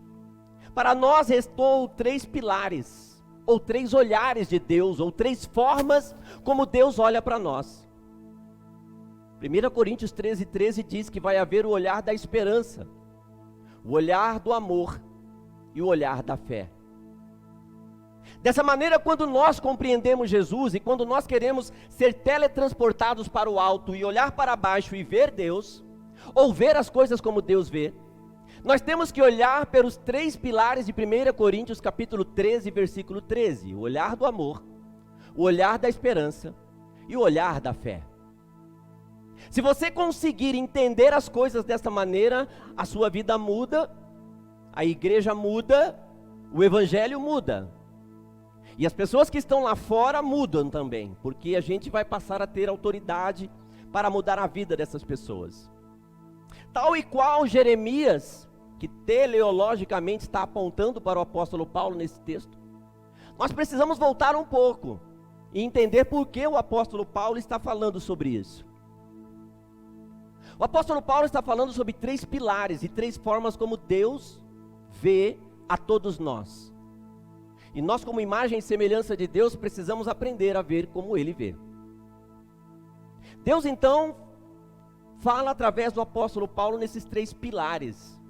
Speaker 5: para nós restou 3 pilares, ou 3 olhares de Deus, ou 3 formas como Deus olha para nós. 1 Coríntios 13, 13 diz que vai haver o olhar da esperança, o olhar do amor e o olhar da fé. Dessa maneira, quando nós compreendemos Jesus e quando nós queremos ser teletransportados para o alto e olhar para baixo e ver Deus, ou ver as coisas como Deus vê, nós temos que olhar pelos 3 pilares de 1 Coríntios capítulo 13, versículo 13, o olhar do amor, o olhar da esperança e o olhar da fé. Se você conseguir entender as coisas dessa maneira, a sua vida muda, a igreja muda, o evangelho muda. E as pessoas que estão lá fora mudam também, porque a gente vai passar a ter autoridade para mudar a vida dessas pessoas. Tal e qual Jeremias, que teleologicamente está apontando para o apóstolo Paulo nesse texto, nós precisamos voltar um pouco e entender por que o apóstolo Paulo está falando sobre isso. O apóstolo Paulo está falando sobre 3 pilares e 3 formas como Deus vê a todos nós. E nós, como imagem e semelhança de Deus, precisamos aprender a ver como Ele vê. Deus então fala através do apóstolo Paulo nesses 3 pilares.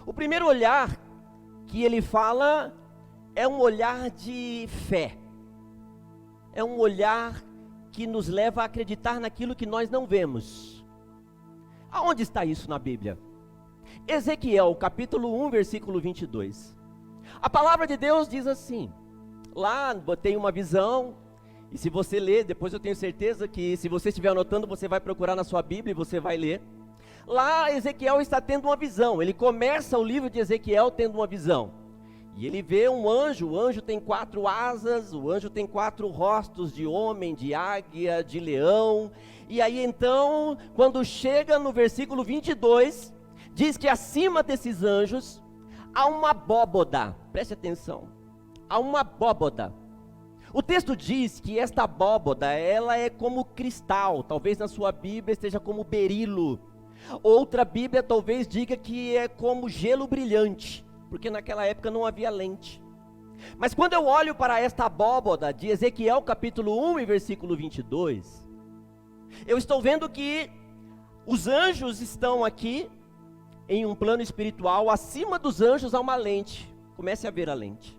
Speaker 5: O primeiro olhar que ele fala é um olhar de fé. É um olhar que nos leva a acreditar naquilo que nós não vemos. Aonde está isso na Bíblia? Ezequiel, capítulo 1, versículo 22. A palavra de Deus diz assim, lá tem uma visão, e se você ler, depois eu tenho certeza que se você estiver anotando, você vai procurar na sua Bíblia e você vai ler. Lá Ezequiel está tendo uma visão. Ele começa o livro de Ezequiel tendo uma visão. E ele vê um anjo. O anjo tem 4 asas. O anjo tem 4 rostos de homem, de águia, de leão. E aí então, quando chega no versículo 22, diz que acima desses anjos há uma abóboda. Preste atenção. Há uma abóboda. O texto diz que esta abóboda, ela é como cristal. Talvez na sua Bíblia esteja como berilo. Outra Bíblia talvez diga que é como gelo brilhante, porque naquela época não havia lente. Mas quando eu olho para esta abóboda de Ezequiel capítulo 1 e versículo 22, eu estou vendo que os anjos estão aqui em um plano espiritual. Acima dos anjos há uma lente. Comece a ver a lente.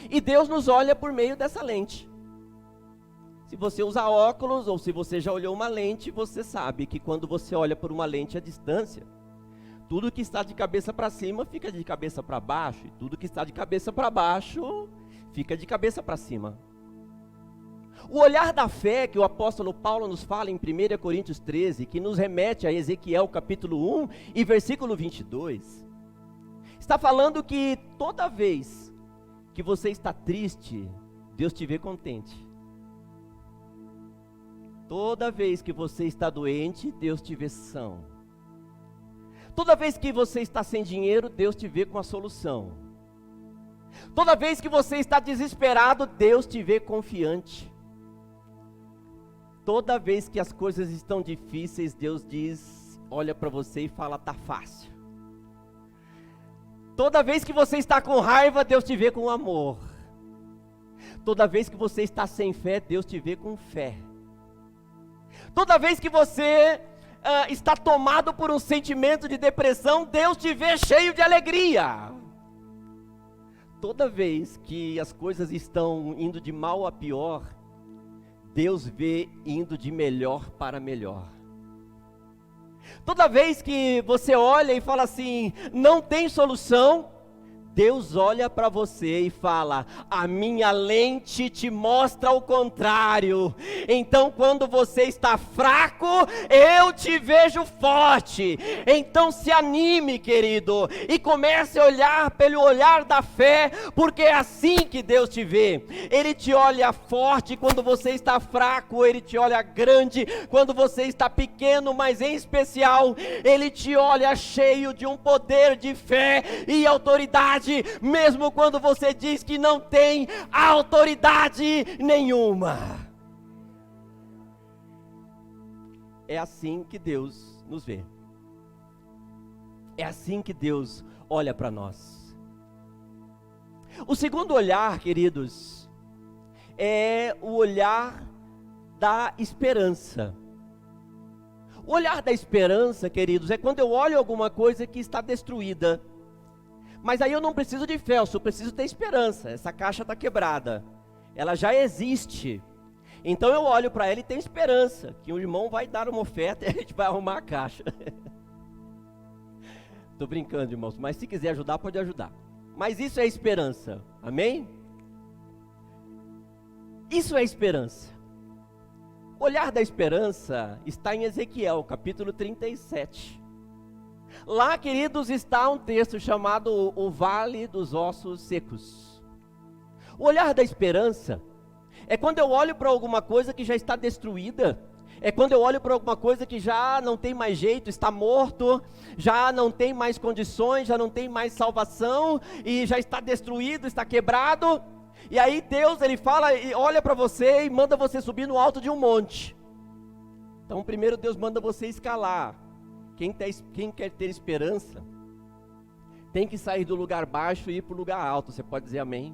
Speaker 5: E Deus nos olha por meio dessa lente. Se você usa óculos, ou se você já olhou uma lente, você sabe que quando você olha por uma lente à distância, tudo que está de cabeça para cima fica de cabeça para baixo, e tudo que está de cabeça para baixo fica de cabeça para cima. O olhar da fé que o apóstolo Paulo nos fala em 1 Coríntios 13, que nos remete a Ezequiel capítulo 1 e versículo 22, está falando que toda vez que você está triste, Deus te vê contente. Toda vez que você está doente, Deus te vê são. Toda vez que você está sem dinheiro, Deus te vê com a solução. Toda vez que você está desesperado, Deus te vê confiante. Toda vez que as coisas estão difíceis, Deus diz, olha para você e fala, tá fácil. Toda vez que você está com raiva, Deus te vê com amor. Toda vez que você está sem fé, Deus te vê com fé. Toda vez que você está tomado por um sentimento de depressão, Deus te vê cheio de alegria. Toda vez que as coisas estão indo de mal a pior, Deus vê indo de melhor para melhor. Toda vez que você olha e fala assim, não tem solução, Deus olha para você e fala, a minha lente te mostra o contrário. Então quando você está fraco, eu te vejo forte. Então se anime, querido, e comece a olhar pelo olhar da fé, porque é assim que Deus te vê. Ele te olha forte quando você está fraco, Ele te olha grande quando você está pequeno, mas em especial, Ele te olha cheio de um poder de fé e autoridade, mesmo quando você diz que não tem autoridade nenhuma. É assim que Deus nos vê. É assim que Deus olha para nós. O segundo olhar, queridos, é o olhar da esperança. O olhar da esperança, queridos, é quando eu olho alguma coisa que está destruída. Mas aí eu não preciso de fé, eu só preciso ter esperança. Essa caixa está quebrada, ela já existe. Então eu olho para ela e tenho esperança, que o irmão vai dar uma oferta e a gente vai arrumar a caixa. Estou brincando, irmãos, mas se quiser ajudar, pode ajudar. Mas isso é esperança, amém? Isso é esperança. O olhar da esperança está em Ezequiel, capítulo 37. Lá, queridos, está um texto chamado o Vale dos Ossos Secos. O olhar da esperança é quando eu olho para alguma coisa que já está destruída, é quando eu olho para alguma coisa que já não tem mais jeito, está morto, já não tem mais condições, já não tem mais salvação, e já está destruído, está quebrado, e aí Deus, Ele fala e olha para você e manda você subir no alto de um monte. Então primeiro Deus manda você escalar. Quem quer ter esperança, tem que sair do lugar baixo e ir para o lugar alto. Você pode dizer amém?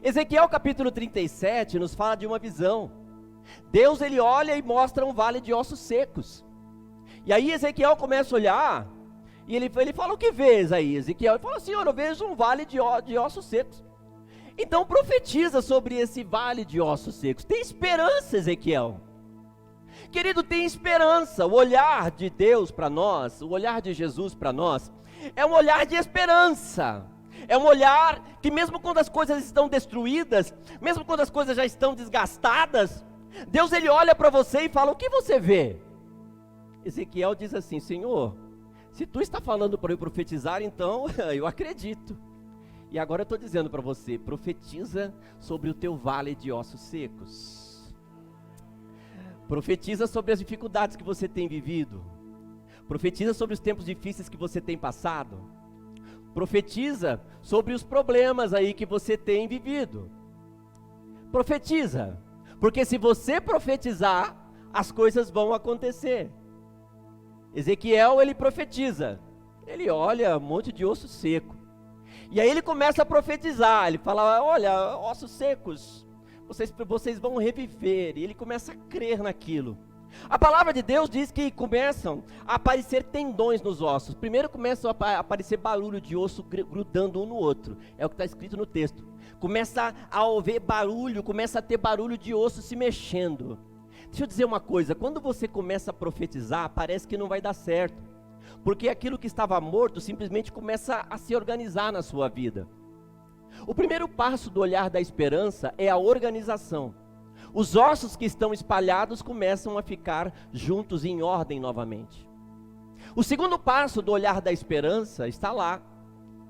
Speaker 5: Ezequiel capítulo 37 nos fala de uma visão. Deus, Ele olha e mostra um vale de ossos secos. E aí Ezequiel começa a olhar, e ele fala, o que vês aí, Ezequiel? Ele fala, Senhor, eu vejo um vale de ossos secos. Então profetiza sobre esse vale de ossos secos. Tem esperança, Ezequiel. Querido, tem esperança. O olhar de Deus para nós, o olhar de Jesus para nós, é um olhar de esperança. É um olhar que mesmo quando as coisas estão destruídas, mesmo quando as coisas já estão desgastadas, Deus, Ele olha para você e fala, o que você vê? Ezequiel diz assim: Senhor, se tu está falando para eu profetizar, então eu acredito. E agora eu estou dizendo para você, profetiza sobre o teu vale de ossos secos. Profetiza sobre as dificuldades que você tem vivido. Profetiza sobre os tempos difíceis que você tem passado. Profetiza sobre os problemas aí que você tem vivido. Profetiza, porque se você profetizar, as coisas vão acontecer. Ezequiel, ele profetiza. Ele olha um monte de osso seco. E aí ele começa a profetizar. Ele fala: olha, ossos secos, vocês vão reviver. E ele começa a crer naquilo. A palavra de Deus diz que começam a aparecer tendões nos ossos. Primeiro começa a aparecer barulho de osso grudando um no outro. É o que está escrito no texto. Começa a ouvir barulho, começa a ter barulho de osso se mexendo. Deixa eu dizer uma coisa, quando você começa a profetizar, parece que não vai dar certo. Porque aquilo que estava morto simplesmente começa a se organizar na sua vida. O primeiro passo do olhar da esperança é a organização. Os ossos que estão espalhados começam a ficar juntos em ordem novamente. O segundo passo do olhar da esperança está lá.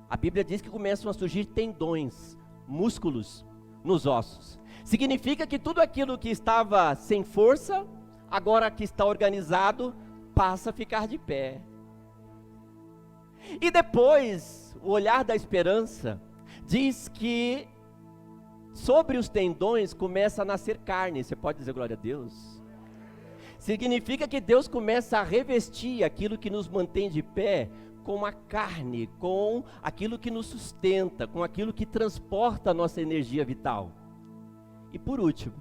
Speaker 5: A Bíblia diz que começam a surgir tendões, músculos nos ossos. Significa que tudo aquilo que estava sem força, agora que está organizado, passa a ficar de pé. E depois, o olhar da esperança diz que sobre os tendões começa a nascer carne. Você pode dizer glória a Deus? Significa que Deus começa a revestir aquilo que nos mantém de pé com a carne, com aquilo que nos sustenta, com aquilo que transporta a nossa energia vital. E por último,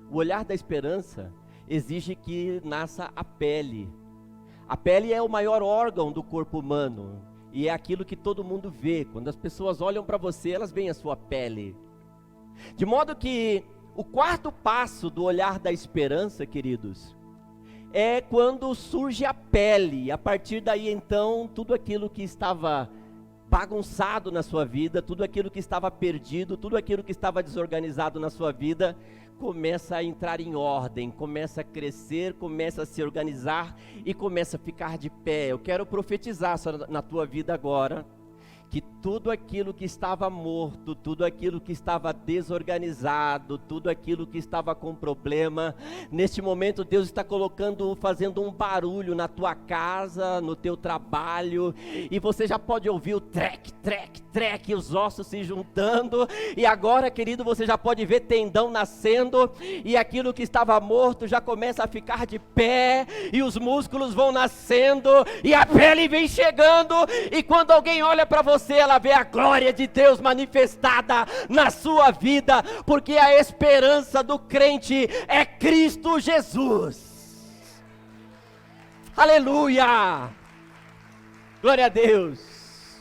Speaker 5: o olhar da esperança exige que nasça a pele. A pele é o maior órgão do corpo humano e é aquilo que todo mundo vê. Quando as pessoas olham para você, elas veem a sua pele. De modo que o quarto passo do olhar da esperança, queridos, é quando surge a pele. A partir daí, então, tudo aquilo que estava bagunçado na sua vida, tudo aquilo que estava perdido, tudo aquilo que estava desorganizado na sua vida, começa a entrar em ordem, começa a crescer, começa a se organizar e começa a ficar de pé. Eu quero profetizar na tua vida agora, que tudo aquilo que estava morto, tudo aquilo que estava desorganizado, tudo aquilo que estava com problema, neste momento Deus está fazendo um barulho na tua casa, no teu trabalho, e você já pode ouvir o trec, trec, trec, os ossos se juntando, e agora, querido, você já pode ver tendão nascendo, e aquilo que estava morto já começa a ficar de pé, e os músculos vão nascendo, e a pele vem chegando, e quando alguém olha para você, ela vê a glória de Deus manifestada na sua vida, porque a esperança do crente é Cristo Jesus. Aleluia! Glória a Deus!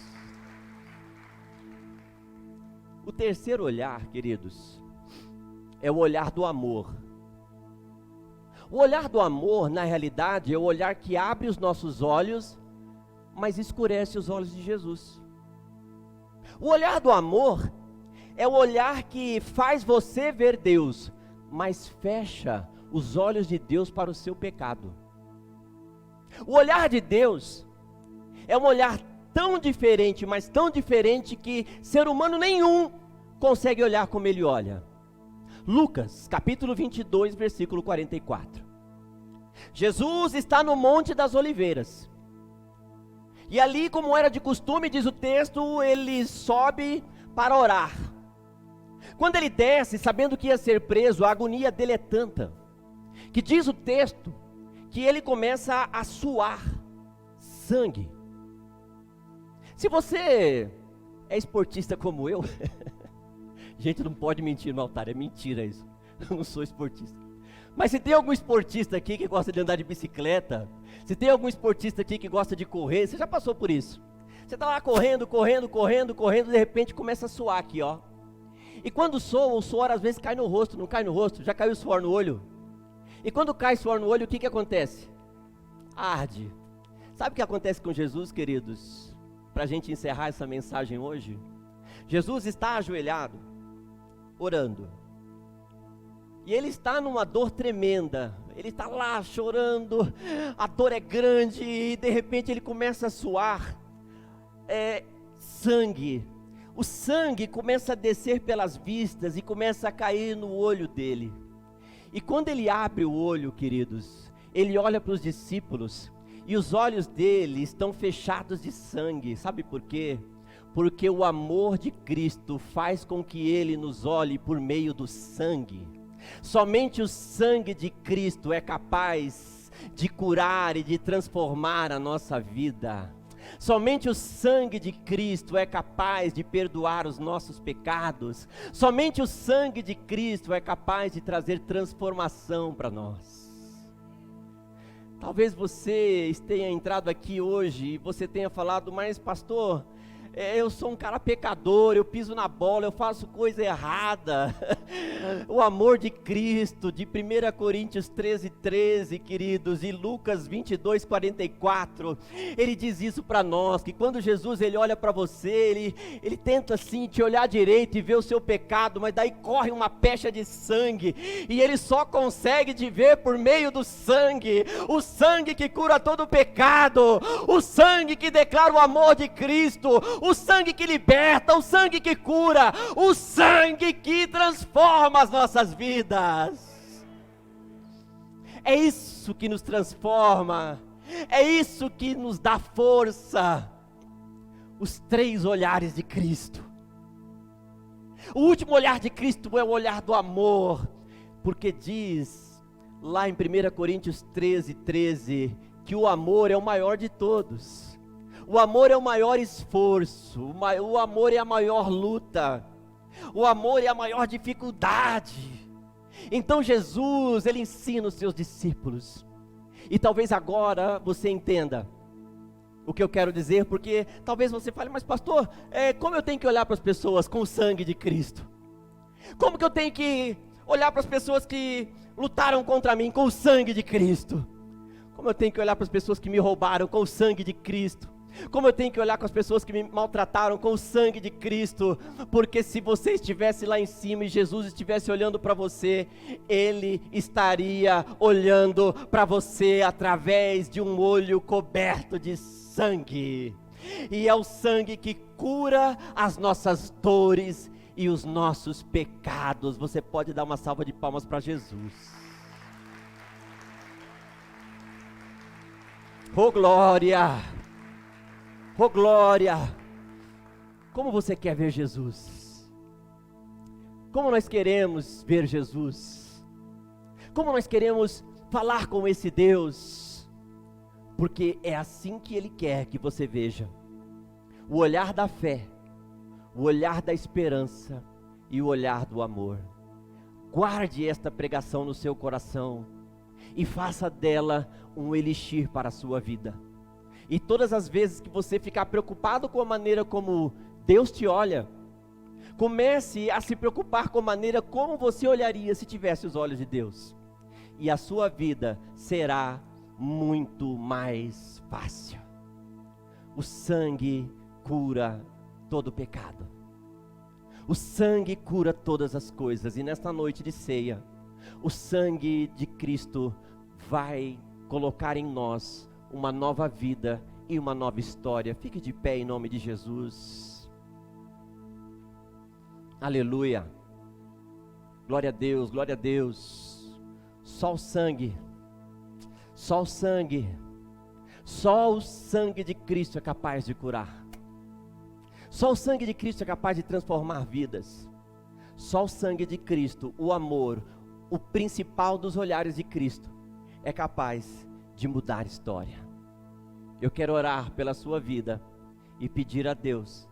Speaker 5: O terceiro olhar, queridos, é o olhar do amor. O olhar do amor, na realidade, é o olhar que abre os nossos olhos, mas escurece os olhos de Jesus. O olhar do amor é o olhar que faz você ver Deus, mas fecha os olhos de Deus para o seu pecado. O olhar de Deus é um olhar tão diferente, mas tão diferente que ser humano nenhum consegue olhar como ele olha. Lucas, capítulo 22, versículo 44. Jesus está no Monte das Oliveiras. E ali, como era de costume, diz o texto, ele sobe para orar. Quando ele desce, sabendo que ia ser preso, a agonia dele é tanta, que diz o texto, que ele começa a suar sangue. Se você é esportista como eu, gente, não pode mentir no altar, é mentira isso, eu não sou esportista. Mas se tem algum esportista aqui que gosta de andar de bicicleta, se tem algum esportista aqui que gosta de correr, você já passou por isso. Você está lá correndo, de repente começa a suar aqui, ó. E quando soa, o suor às vezes cai no rosto, não cai no rosto? Já caiu suor no olho? E quando cai suor no olho, o que acontece? Arde. Sabe o que acontece com Jesus, queridos? Para a gente encerrar essa mensagem hoje. Jesus está ajoelhado, orando. E ele está numa dor tremenda, ele está lá chorando, a dor é grande e de repente ele começa a suar sangue. O sangue começa a descer pelas vistas e começa a cair no olho dele. E quando ele abre o olho, queridos, ele olha para os discípulos e os olhos dele estão fechados de sangue. Sabe por quê? Porque o amor de Cristo faz com que ele nos olhe por meio do sangue. Somente o sangue de Cristo é capaz de curar e de transformar a nossa vida. Somente o sangue de Cristo é capaz de perdoar os nossos pecados. Somente o sangue de Cristo é capaz de trazer transformação para nós. Talvez você tenha entrado aqui hoje e você tenha falado, mas pastor, eu sou um cara pecador, eu piso na bola, eu faço coisa errada. O amor de Cristo, de 1 Coríntios 13, queridos, e Lucas 22:44, ele diz isso para nós, que quando Jesus ele olha para você, ele tenta assim te olhar direito e ver o seu pecado, mas daí corre uma pecha de sangue, e ele só consegue te ver por meio do sangue, o sangue que cura todo o pecado, o sangue que declara o amor de Cristo, o sangue que liberta, o sangue que cura, o sangue que transforma as nossas vidas. É isso que nos transforma, é isso que nos dá força. Os 3 olhares de Cristo. O último olhar de Cristo é o olhar do amor, porque diz lá em 1 Coríntios 13, que o amor é o maior de todos. O amor é o maior esforço, o amor é a maior luta, o amor é a maior dificuldade. Então Jesus, ele ensina os seus discípulos, e talvez agora você entenda o que eu quero dizer, porque talvez você fale, mas pastor, como eu tenho que olhar para as pessoas com o sangue de Cristo? Como que eu tenho que olhar para as pessoas que lutaram contra mim com o sangue de Cristo? Como eu tenho que olhar para as pessoas que me roubaram com o sangue de Cristo? Como eu tenho que olhar com as pessoas que me maltrataram com o sangue de Cristo? Porque se você estivesse lá em cima e Jesus estivesse olhando para você, Ele estaria olhando para você através de um olho coberto de sangue. E é o sangue que cura as nossas dores e os nossos pecados. Você pode dar uma salva de palmas para Jesus. Oh glória! Oh glória! Como você quer ver Jesus? Como nós queremos ver Jesus? Como nós queremos falar com esse Deus? Porque é assim que Ele quer que você veja. O olhar da fé, o olhar da esperança e o olhar do amor. Guarde esta pregação no seu coração e faça dela um elixir para a sua vida. E todas as vezes que você ficar preocupado com a maneira como Deus te olha, comece a se preocupar com a maneira como você olharia se tivesse os olhos de Deus. E a sua vida será muito mais fácil. O sangue cura todo pecado. O sangue cura todas as coisas. E nesta noite de ceia, o sangue de Cristo vai colocar em nós uma nova vida e uma nova história. Fique de pé em nome de Jesus. Aleluia. Glória a Deus, glória a Deus. Só o sangue, só o sangue, só o sangue de Cristo é capaz de curar. Só o sangue de Cristo é capaz de transformar vidas. Só o sangue de Cristo, o amor, o principal dos olhares de Cristo, é capaz de mudar a história. Eu quero orar pela sua vida e pedir a Deus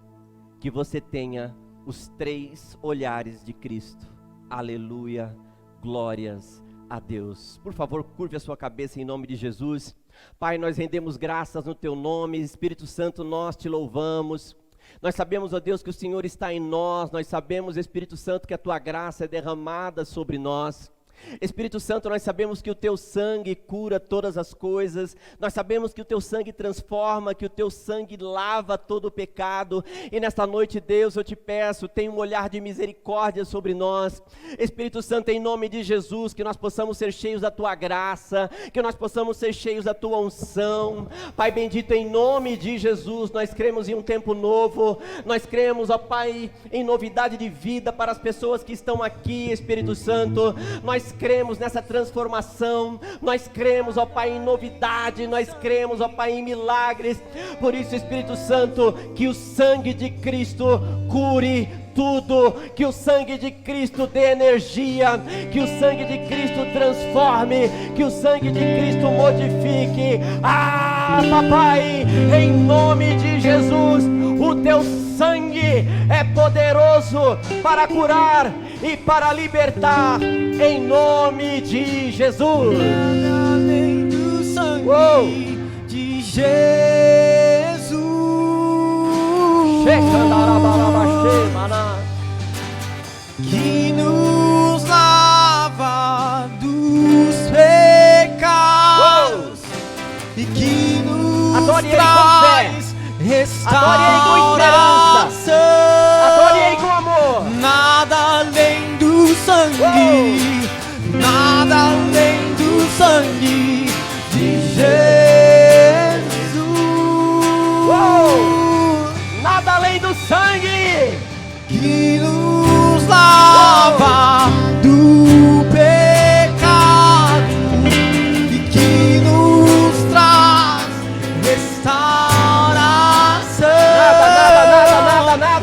Speaker 5: que você tenha os 3 olhares de Cristo. Aleluia, glórias a Deus. Por favor, curve a sua cabeça em nome de Jesus. Pai, nós rendemos graças no Teu nome. Espírito Santo, nós Te louvamos. Nós sabemos, ó Deus, que o Senhor está em nós. Nós sabemos, Espírito Santo, que a Tua graça é derramada sobre nós. Espírito Santo, nós sabemos que o teu sangue cura todas as coisas, nós sabemos que o teu sangue transforma, que o teu sangue lava todo o pecado, e nesta noite, Deus, eu te peço, tenha um olhar de misericórdia sobre nós. Espírito Santo, em nome de Jesus, que nós possamos ser cheios da tua graça, que nós possamos ser cheios da tua unção. Pai bendito, em nome de Jesus, nós cremos em um tempo novo, nós cremos, ó Pai, em novidade de vida para as pessoas que estão aqui, Espírito Santo. Nós cremos nessa transformação, nós cremos, ó Pai, em novidade, nós cremos, ó Pai, em milagres. Por isso, Espírito Santo, que o sangue de Cristo cure tudo, que o sangue de Cristo dê energia, que o sangue de Cristo transforme, que o sangue de Cristo modifique. Papai, em nome de Jesus, o teu sangue é poderoso para curar e para libertar, em nome de Jesus.
Speaker 3: Além do sangue de Jesus, que nos lava dos pecados e que nos traz restauração.
Speaker 5: Adore Ele com amor.
Speaker 3: Nada além do sangue, nada além do sangue de Jesus.
Speaker 5: Nada além do sangue
Speaker 3: que nos lava do pecado e que nos traz restauração.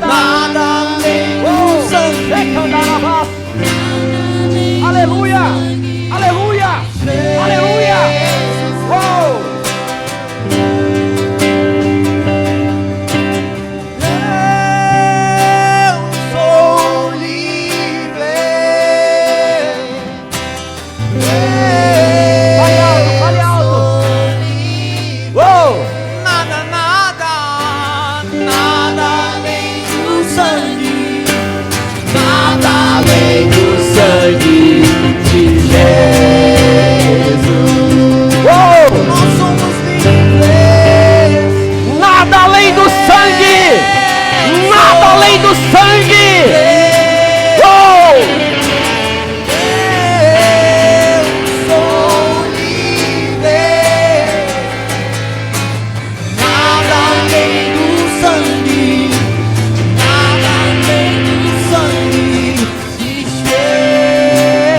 Speaker 3: Nada além do sangue.
Speaker 5: Aleluia, aleluia, aleluia. Do sangue,
Speaker 3: eu sou livre. Nada além do sangue, nada além do sangue de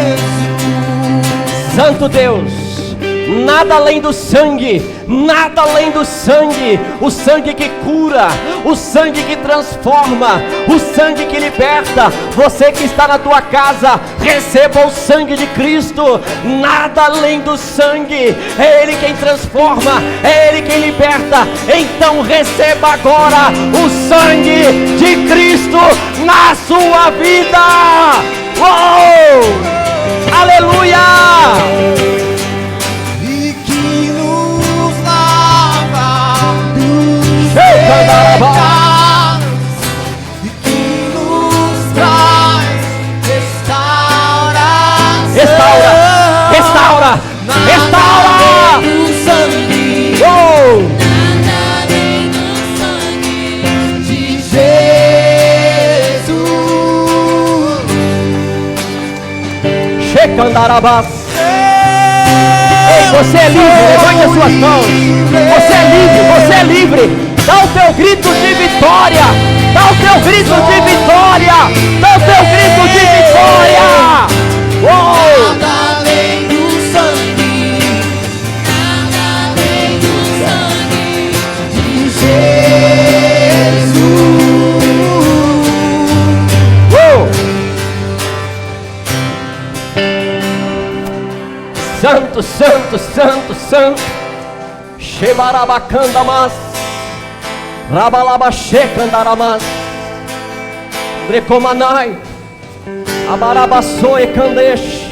Speaker 3: Jesus.
Speaker 5: Santo Deus, nada além do sangue, nada além do sangue, o sangue que cura, o sangue que transforma, o sangue que liberta. Você que está na tua casa, receba o sangue de Cristo. Nada além do sangue, é Ele quem transforma, é Ele quem liberta. Então receba agora o sangue de Cristo na sua vida. Aleluia!
Speaker 3: E que nos traz restauração.
Speaker 5: Restaura, restaura, restaura.
Speaker 3: O sangue, nada além do sangue de Jesus.
Speaker 5: Shekandarabas. Ei, você é livre, levante as suas mãos. Você é livre, você é livre. Dá o teu grito de vitória. Dá o teu grito de vitória. Dá o teu grito de vitória.
Speaker 3: Nada além do sangue, nada além do sangue de Jesus. Santo, santo, santo, santo. Shebarabacandamas. Rabalabachecandaramas. Brecomanai. Abarabaçoe candesh.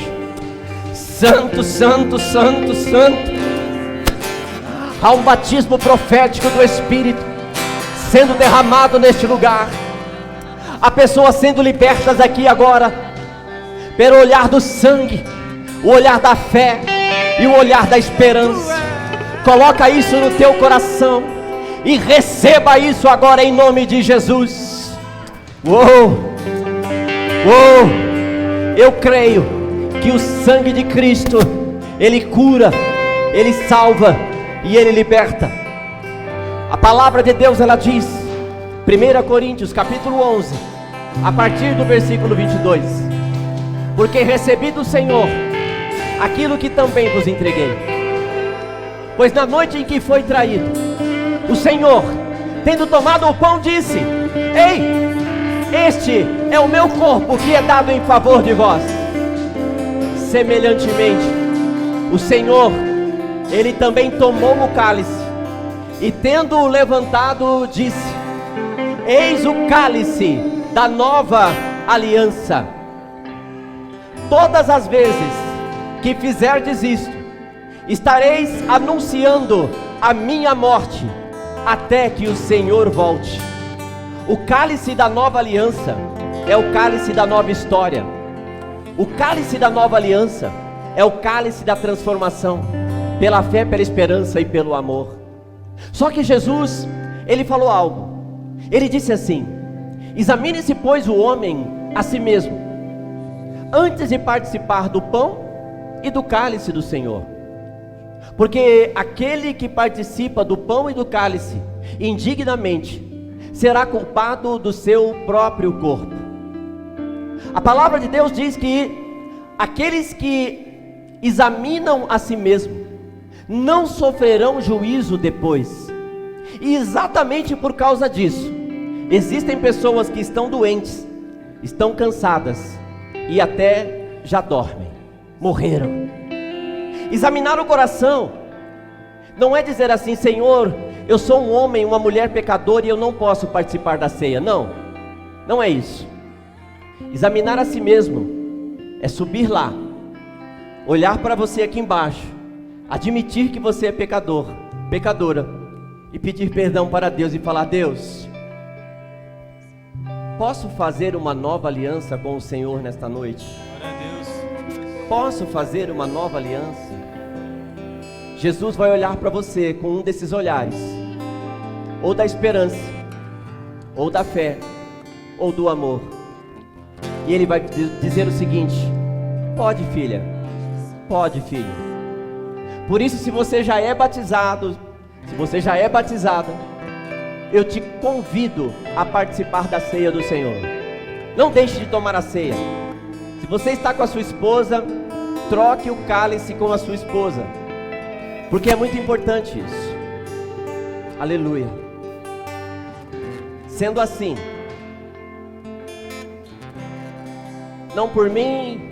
Speaker 3: Santo, santo, santo, santo. Há um batismo profético do Espírito sendo derramado neste lugar. Há pessoas sendo libertas aqui agora pelo olhar do sangue,
Speaker 5: o olhar da fé e o olhar da esperança. Coloca isso no teu coração e receba isso agora em nome de Jesus. Eu creio que o sangue de Cristo, Ele cura, Ele salva e Ele liberta. A palavra de Deus, ela diz, 1 Coríntios capítulo 11, a partir do versículo 22, porque recebi do Senhor aquilo que também vos entreguei, pois na noite em que foi traído, o Senhor, tendo tomado o pão, disse: ei, este é o meu corpo que é dado em favor de vós. Semelhantemente, o Senhor, Ele também tomou o cálice, e tendo-o levantado, disse: eis o cálice da nova aliança. Todas as vezes que fizerdes isto, estareis anunciando a minha morte, até que o Senhor volte. O cálice da nova aliança é o cálice da nova história. O cálice da nova aliança é o cálice da transformação, pela fé, pela esperança e pelo amor. Só que Jesus, Ele falou algo. Ele disse assim: examine-se, pois, o homem a si mesmo, antes de participar do pão e do cálice do Senhor. Porque aquele que participa do pão e do cálice indignamente, será culpado do seu próprio corpo. A palavra de Deus diz que aqueles que examinam a si mesmo não sofrerão juízo depois. E exatamente por causa disso, existem pessoas que estão doentes, estão cansadas e até já dormem, morreram. Examinar o coração não é dizer assim: Senhor, eu sou um homem, uma mulher pecadora e eu não posso participar da ceia. Não, não é isso. Examinar a si mesmo é subir lá, olhar para você aqui embaixo, admitir que você é pecador, pecadora, e pedir perdão para Deus e falar: Deus, posso fazer uma nova aliança com o Senhor nesta noite? Posso fazer uma nova aliança? Jesus vai olhar para você com um desses olhares, ou da esperança, ou da fé, ou do amor, e Ele vai dizer o seguinte: pode, filha, pode, filho. Por isso, se você já é batizado, se você já é batizada, eu te convido a participar da ceia do Senhor. Não deixe de tomar a ceia. Se você está com a sua esposa, troque o cálice com a sua esposa, porque é muito importante isso. Aleluia. Sendo assim, não por mim,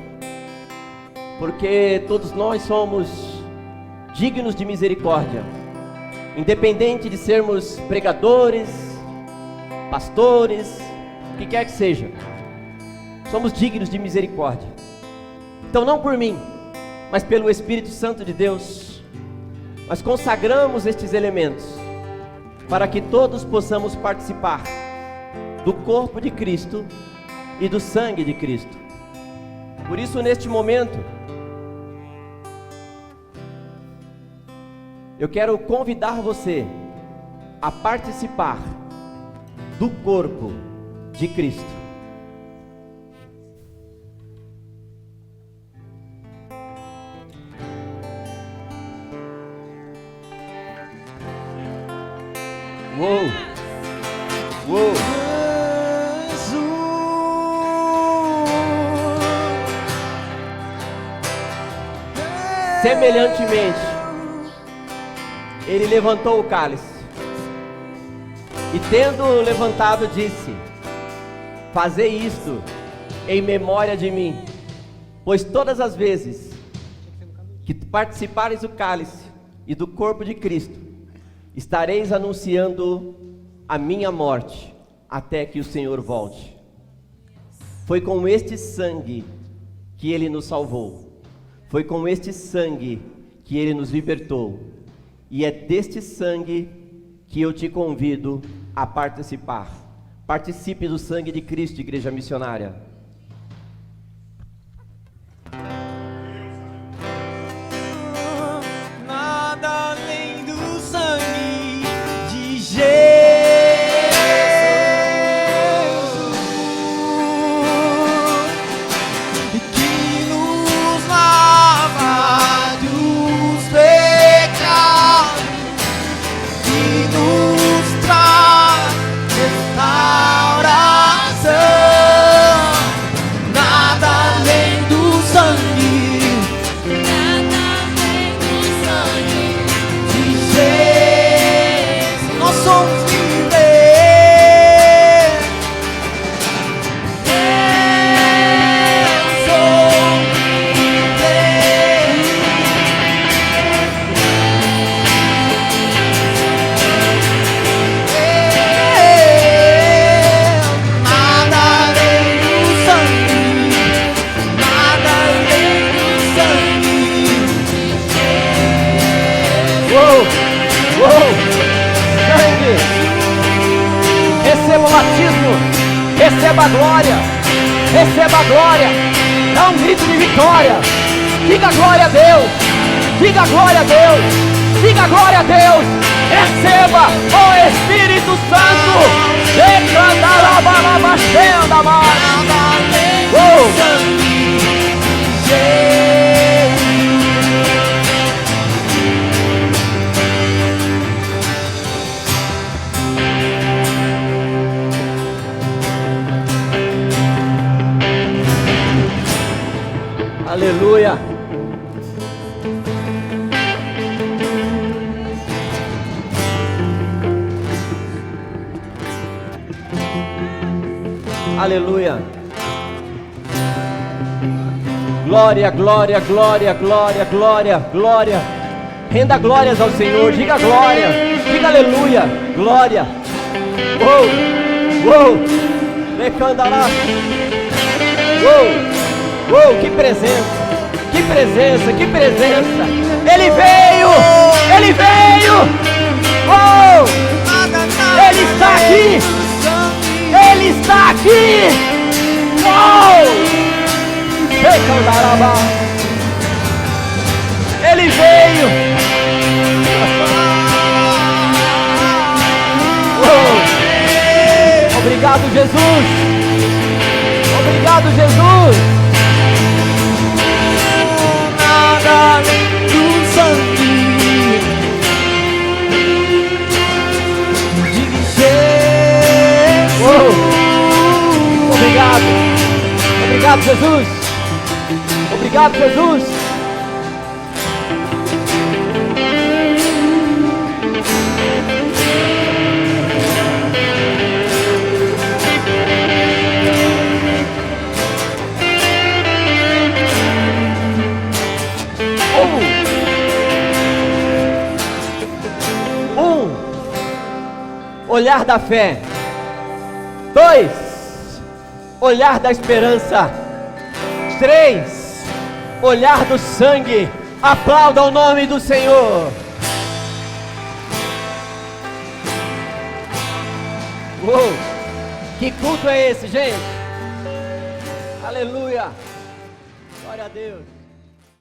Speaker 5: porque todos nós somos dignos de misericórdia, independente de sermos pregadores, pastores, o que quer que seja, somos dignos de misericórdia. Então, não por mim, mas pelo Espírito Santo de Deus, nós consagramos estes elementos para que todos possamos participar do corpo de Cristo e do sangue de Cristo. Por isso, neste momento, eu quero convidar você a participar do corpo de Cristo. Uou! Uou! Semelhantemente, Ele levantou o cálice e, tendo levantado, disse: fazei isto em memória de mim, pois todas as vezes que participareis do cálice e do corpo de Cristo, estareis anunciando a minha morte, até que o Senhor volte. Foi com este sangue que Ele nos salvou, foi com este sangue que Ele nos libertou, e é deste sangue que eu te convido a participar. Participe do sangue de Cristo, igreja missionária.
Speaker 3: a glória. Receba a glória. Dá um grito de vitória. Diga glória a Deus. Diga glória a Deus. Diga glória a Deus. Receba o Espírito Santo. Aleluia. Aleluia. Glória, glória, glória, glória, glória, glória. Renda glórias ao Senhor. Diga glória. Diga aleluia. Glória. Uou, uou. Lecandará. Uou. Uou, que presença. Que presença, que presença. Ele veio. Ele veio. Uou. Ele está aqui. Ele está aqui! Uou! Ele veio! Uou! Obrigado, Jesus! Obrigado, Jesus! Nada além do sangue. Obrigado. Obrigado, Jesus. Obrigado, Jesus. Olhar da fé. 2, olhar da esperança. 3, olhar do sangue. Aplauda o nome do Senhor. Uou, que culto é esse, gente? Aleluia. Glória a Deus.